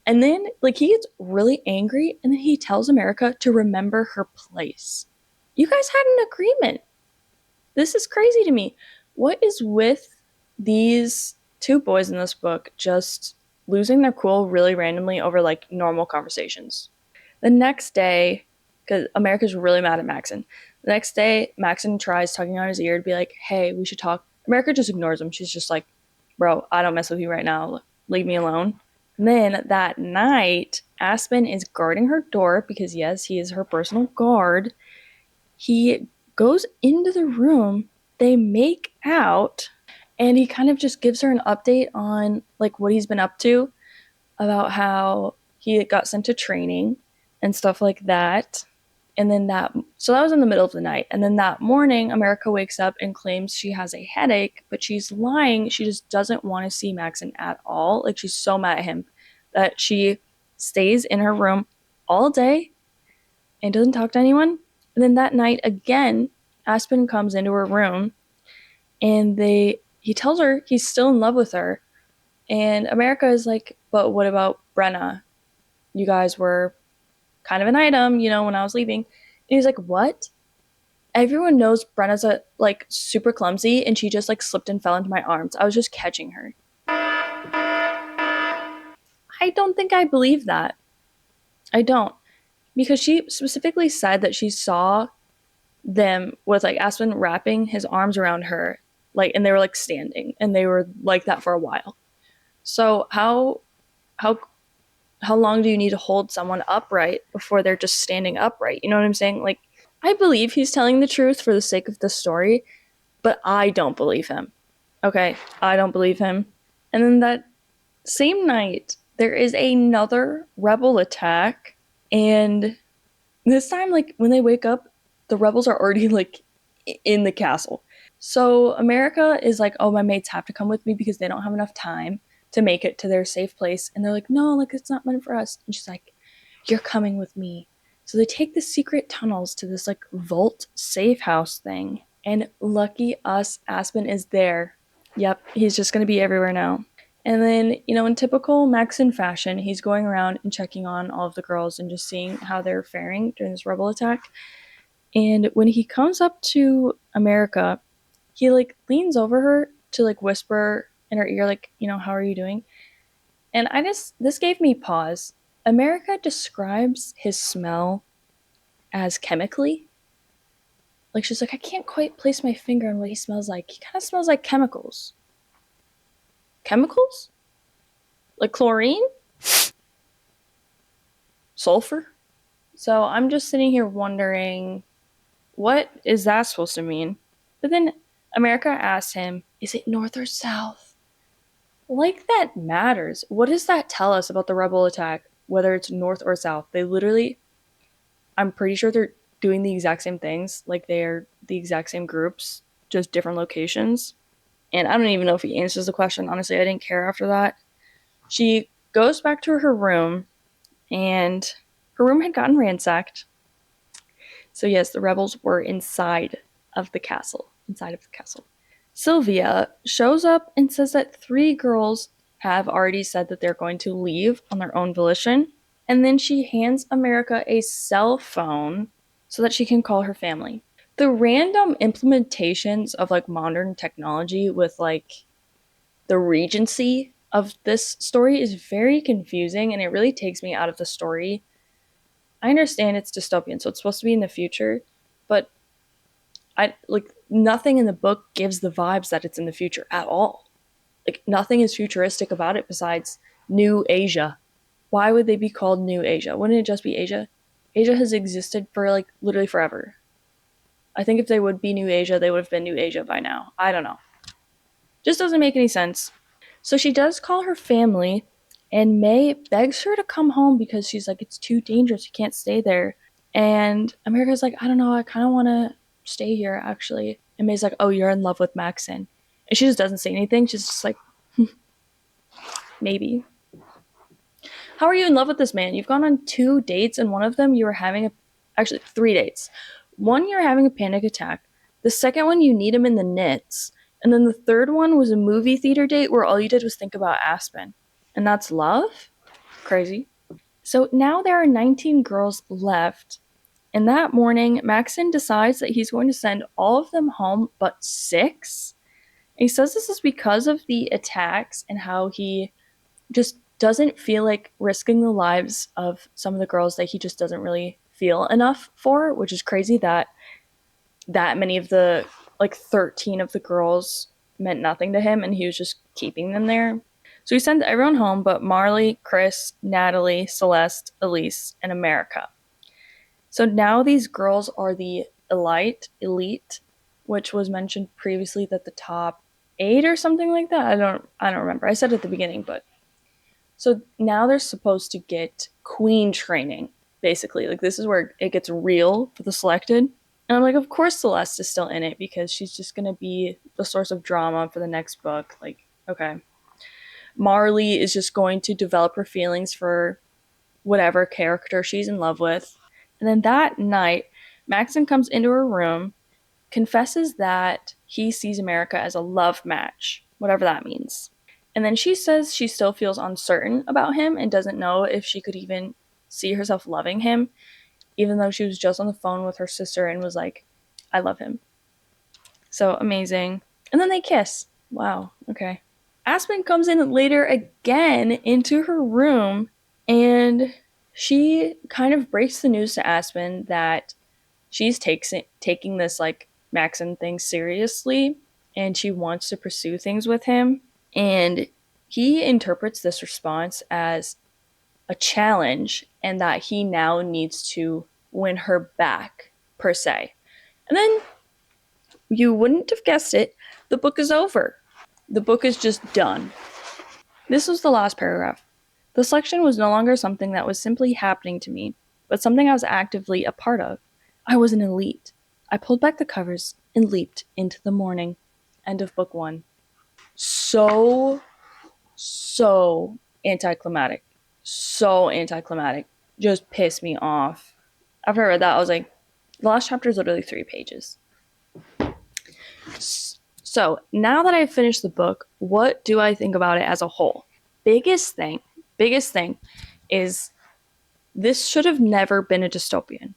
Speaker 1: And then, like, he gets really angry, and then he tells America to remember her place. You guys had an agreement. This is crazy to me. What is with these 2 boys in this book just losing their cool really randomly over, like, normal conversations? The next day, because America's really mad at Maxon, The next day, Maxon tries tugging on his ear to be like, hey, we should talk. America just ignores him. She's just like, bro, I don't mess with you right now. Leave me alone. And then that night, Aspen is guarding her door because, yes, he is her personal guard. He goes into the room. They make out, and he kind of just gives her an update on like what he's been up to, about how he got sent to training and stuff like that. And then that was in the middle of the night. And then that morning, America wakes up and claims she has a headache, but she's lying. She just doesn't want to see Maxon at all. Like, she's so mad at him that she stays in her room all day and doesn't talk to anyone. And then that night again, Aspen comes into her room and he tells her he's still in love with her. And America is like, but what about Brenna? You guys were kind of an item, when I was leaving. And he's like, what? Everyone knows Brenna's super clumsy, and she just slipped and fell into my arms. I was just catching her. I don't think I believe that. I don't. Because she specifically said that she saw them with Aspen wrapping his arms around her, and they were standing, and they were like that for a while. So how long do you need to hold someone upright before they're just standing upright? You know what I'm saying? I believe he's telling the truth for the sake of the story, but I don't believe him. Okay, I don't believe him. And then that same night, there is another rebel attack, and this time, when they wake up, the rebels are already, in the castle. So America is like, oh, my mates have to come with me because they don't have enough time to make it to their safe place. And they're like, no, it's not meant for us. And she's like, you're coming with me. So they take the secret tunnels to this vault safe house thing. And lucky us, Aspen is there. Yep, he's just going to be everywhere now. And then, in typical Maxon fashion, he's going around and checking on all of the girls and just seeing how they're faring during this rebel attack. And when he comes up to America, he leans over her to whisper in her ear, how are you doing? And this gave me pause. America describes his smell as chemically. She's like, I can't quite place my finger on what he smells like. He kind of smells like chemicals. Chemicals? Like chlorine? Sulfur? So I'm just sitting here wondering, what is that supposed to mean? But then America asks him, is it north or south? That matters. What does that tell us about the rebel attack, whether it's north or south? They literally, I'm pretty sure they're doing the exact same things. They're the exact same groups, just different locations. And I don't even know if he answers the question. Honestly, I didn't care after that. She goes back to her room, and her room had gotten ransacked. So yes, the rebels were inside of the castle. Sylvia shows up and says that 3 girls have already said that they're going to leave on their own volition. And then she hands America a cell phone so that she can call her family. The random implementations of modern technology with the regency of this story is very confusing, and it really takes me out of the story. I understand it's dystopian, so it's supposed to be in the future, but nothing in the book gives the vibes that it's in the future at all. Nothing is futuristic about it besides New Asia. Why would they be called New Asia? Wouldn't it just be Asia? Asia has existed for literally forever. I think if they would be New Asia, they would have been New Asia by now. I don't know. Just doesn't make any sense. So she does call her family, and May begs her to come home because she's like, it's too dangerous. You can't stay there. And America's like, I don't know. I kind of want to stay here, actually. And May's like, oh, you're in love with Maxon. And she just doesn't say anything. She's just like, maybe. How are you in love with this man? You've gone on 2 dates, and one of them you were having actually 3 dates. One, you're having a panic attack. The second one, you need him in the knits. And then the third one was a movie theater date where all you did was think about Aspen. And that's love? Crazy. So now there are 19 girls left. And that morning, Maxon decides that he's going to send all of them home but 6. And he says this is because of the attacks and how he just doesn't feel like risking the lives of some of the girls that he just doesn't really feel enough for, which is crazy that that many of the, like 13 of the girls meant nothing to him and he was just keeping them there. So he sent everyone home but Marley, Chris, Natalie, Celeste, Elise, and America. So now these girls are the elite, which was mentioned previously that the top 8 or something like that. I don't remember. I said at the beginning, but so now they're supposed to get queen training, basically. Like, this is where it gets real for the selected. And I'm like, of course Celeste is still in it because she's just going to be the source of drama for the next book. Like, okay. Marley is just going to develop her feelings for whatever character she's in love with. And then that night, Maxon comes into her room, confesses that he sees America as a love match, whatever that means. And then she says she still feels uncertain about him and doesn't know if she could even see herself loving him, even though she was just on the phone with her sister and was like, I love him. So amazing. And then they kiss. Wow, okay. Aspen comes in later again into her room and she kind of breaks the news to Aspen that she's taking this like Maxon thing seriously and she wants to pursue things with him. And he interprets this response as a challenge and that he now needs to win her back, per se. And then, you wouldn't have guessed it, the book is over. The book is just done. This was the last paragraph. The selection was no longer something that was simply happening to me, but something I was actively a part of. I was an elite. I pulled back the covers and leaped into the morning. End of book 1. So anticlimactic. So anticlimactic. Just pissed me off. After I read that, I was like, the last chapter is literally 3 pages. So now that I've finished the book, what do I think about it as a whole? Biggest thing is this should have never been a dystopian.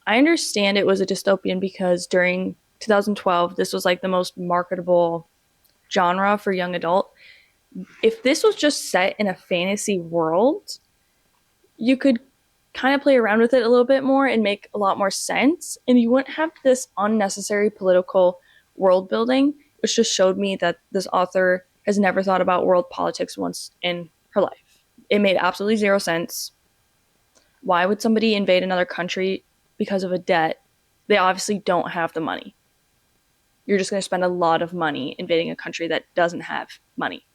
Speaker 1: I understand it was a dystopian because during 2012, this was like the most marketable genre for young adult. If this was just set in a fantasy world, you could kind of play around with it a little bit more and make a lot more sense, and you wouldn't have this unnecessary political world building, which just showed me that this author has never thought about world politics once in her life. It made absolutely zero sense. Why would somebody invade another country because of a debt? They obviously don't have the money. You're just going to spend a lot of money invading a country that doesn't have money.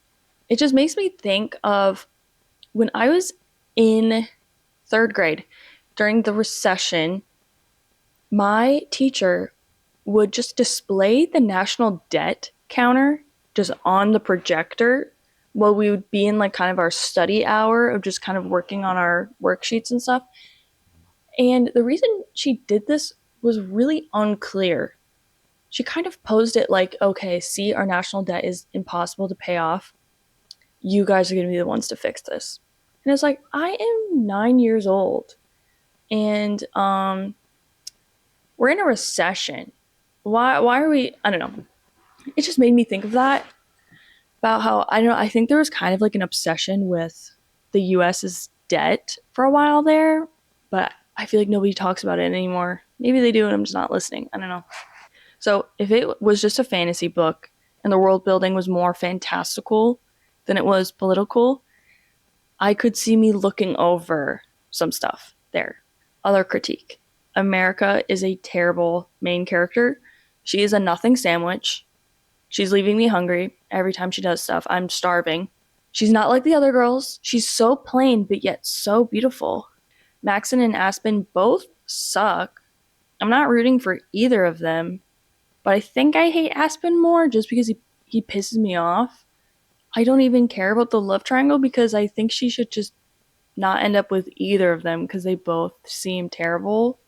Speaker 1: It just makes me think of when I was in 3rd grade during the recession. My teacher would just display the national debt counter just on the projector while we would be in like kind of our study hour of just kind of working on our worksheets and stuff. And the reason she did this was really unclear. She kind of posed it like, okay, see, our national debt is impossible to pay off. You guys are going to be the ones to fix this. And it's like, I am 9 years old and we're in a recession. Why are we, I don't know. It just made me think of that, about how, I don't know, I think there was kind of like an obsession with the US's debt for a while there, but I feel like nobody talks about it anymore. Maybe they do and I'm just not listening. I don't know. So if it was just a fantasy book and the world building was more fantastical than it was political, I could see me looking over some stuff there. Other critique. America is a terrible main character. She is a nothing sandwich. She's leaving me hungry every time she does stuff. I'm starving. She's not like the other girls. She's so plain, but yet so beautiful. Maxon and Aspen both suck. I'm not rooting for either of them, but I think I hate Aspen more just because he pisses me off. I don't even care about the love triangle because I think she should just not end up with either of them because they both seem terrible.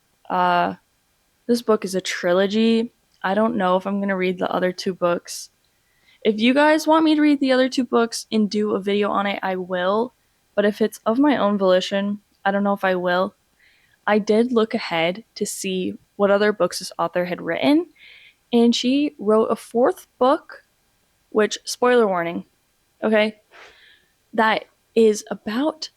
Speaker 1: This book is a trilogy. I don't know if I'm going to read the other 2 books. If you guys want me to read the other 2 books and do a video on it, I will. But if it's of my own volition, I don't know if I will. I did look ahead to see what other books this author had written, and she wrote a 4th book, which, spoiler warning, okay, that is about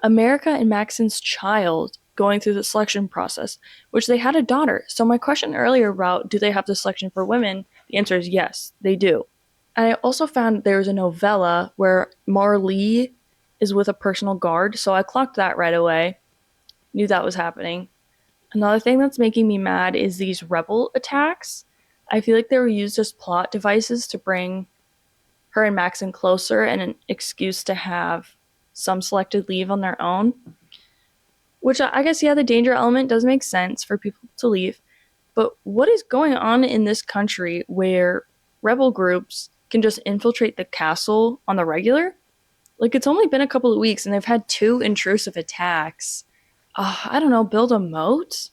Speaker 1: America and Maxon's child going through the selection process, which they had a daughter. So my question earlier about do they have the selection for women, the answer is yes, they do. And I also found there was a novella where Marlee is with a personal guard, so I clocked that right away. Knew that was happening. Another thing that's making me mad is these rebel attacks. I feel like they were used as plot devices to bring her and Maxon closer and an excuse to have some selected leave on their own. Which I guess, yeah, the danger element does make sense for people to leave. But what is going on in this country where rebel groups can just infiltrate the castle on the regular? Like, it's only been a couple of weeks and they've had 2 intrusive attacks. I don't know, build a moat?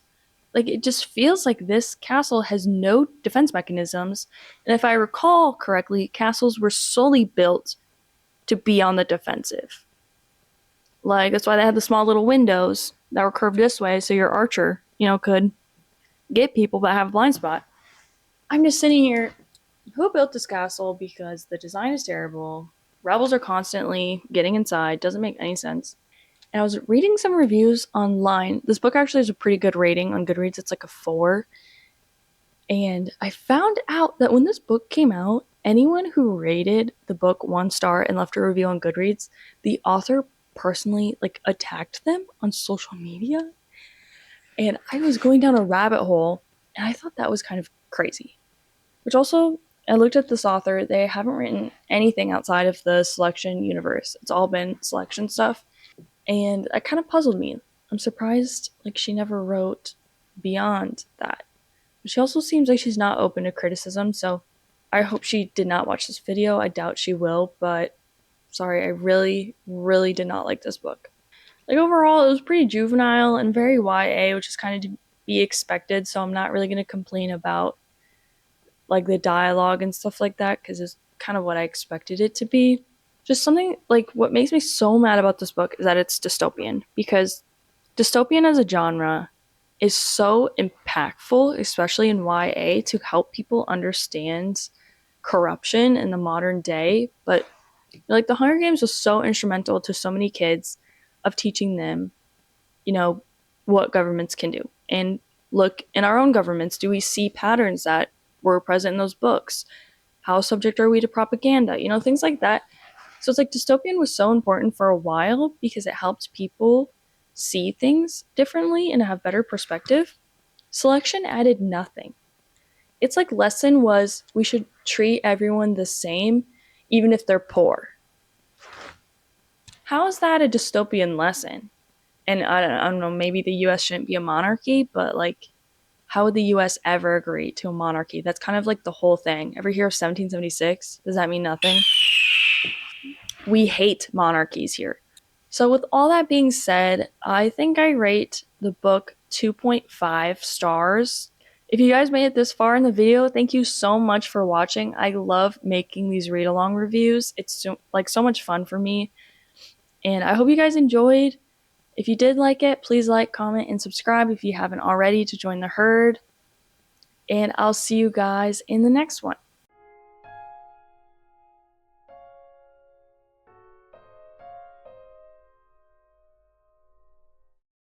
Speaker 1: Like, it just feels like this castle has no defense mechanisms. And if I recall correctly, castles were solely built to be on the defensive. Like, that's why they had the small little windows that were curved this way so your archer, could get people that have a blind spot. I'm just sitting here, who built this castle? Because the design is terrible. Rebels are constantly getting inside, doesn't make any sense. And I was reading some reviews online. This book actually has a pretty good rating on Goodreads. It's like a 4. And I found out that when this book came out, anyone who rated the book 1 star and left a review on Goodreads, the author personally attacked them on social media. And I was going down a rabbit hole, and I thought that was kind of crazy. Which also, I looked at this author. They haven't written anything outside of the selection universe. It's all been selection stuff. And that kind of puzzled me. I'm surprised she never wrote beyond that. But she also seems like she's not open to criticism, so I hope she did not watch this video. I doubt she will, but sorry, I really, really did not like this book. Overall, it was pretty juvenile and very YA, which is kind of to be expected, so I'm not really going to complain about the dialogue and stuff like that, because it's kind of what I expected it to be. Just something what makes me so mad about this book is that it's dystopian, because dystopian as a genre is so impactful, especially in YA, to help people understand corruption in the modern day. But the Hunger Games was so instrumental to so many kids of teaching them, what governments can do. And look, in our own governments, do we see patterns that were present in those books? How subject are we to propaganda? Things like that. So it's dystopian was so important for a while because it helped people see things differently and have better perspective. Selection added nothing. It's lesson was we should treat everyone the same, even if they're poor. How is that a dystopian lesson? And I don't know, maybe the US shouldn't be a monarchy, but how would the US ever agree to a monarchy? That's kind of the whole thing. Ever hear of 1776? Does that mean nothing? We hate monarchies here. So with all that being said, I think I rate the book 2.5 stars. If you guys made it this far in the video, thank you so much for watching. I love making these read-along reviews. It's so much fun for me. And I hope you guys enjoyed. If you did like it, please like, comment, and subscribe if you haven't already to join the herd. And I'll see you guys in the next one.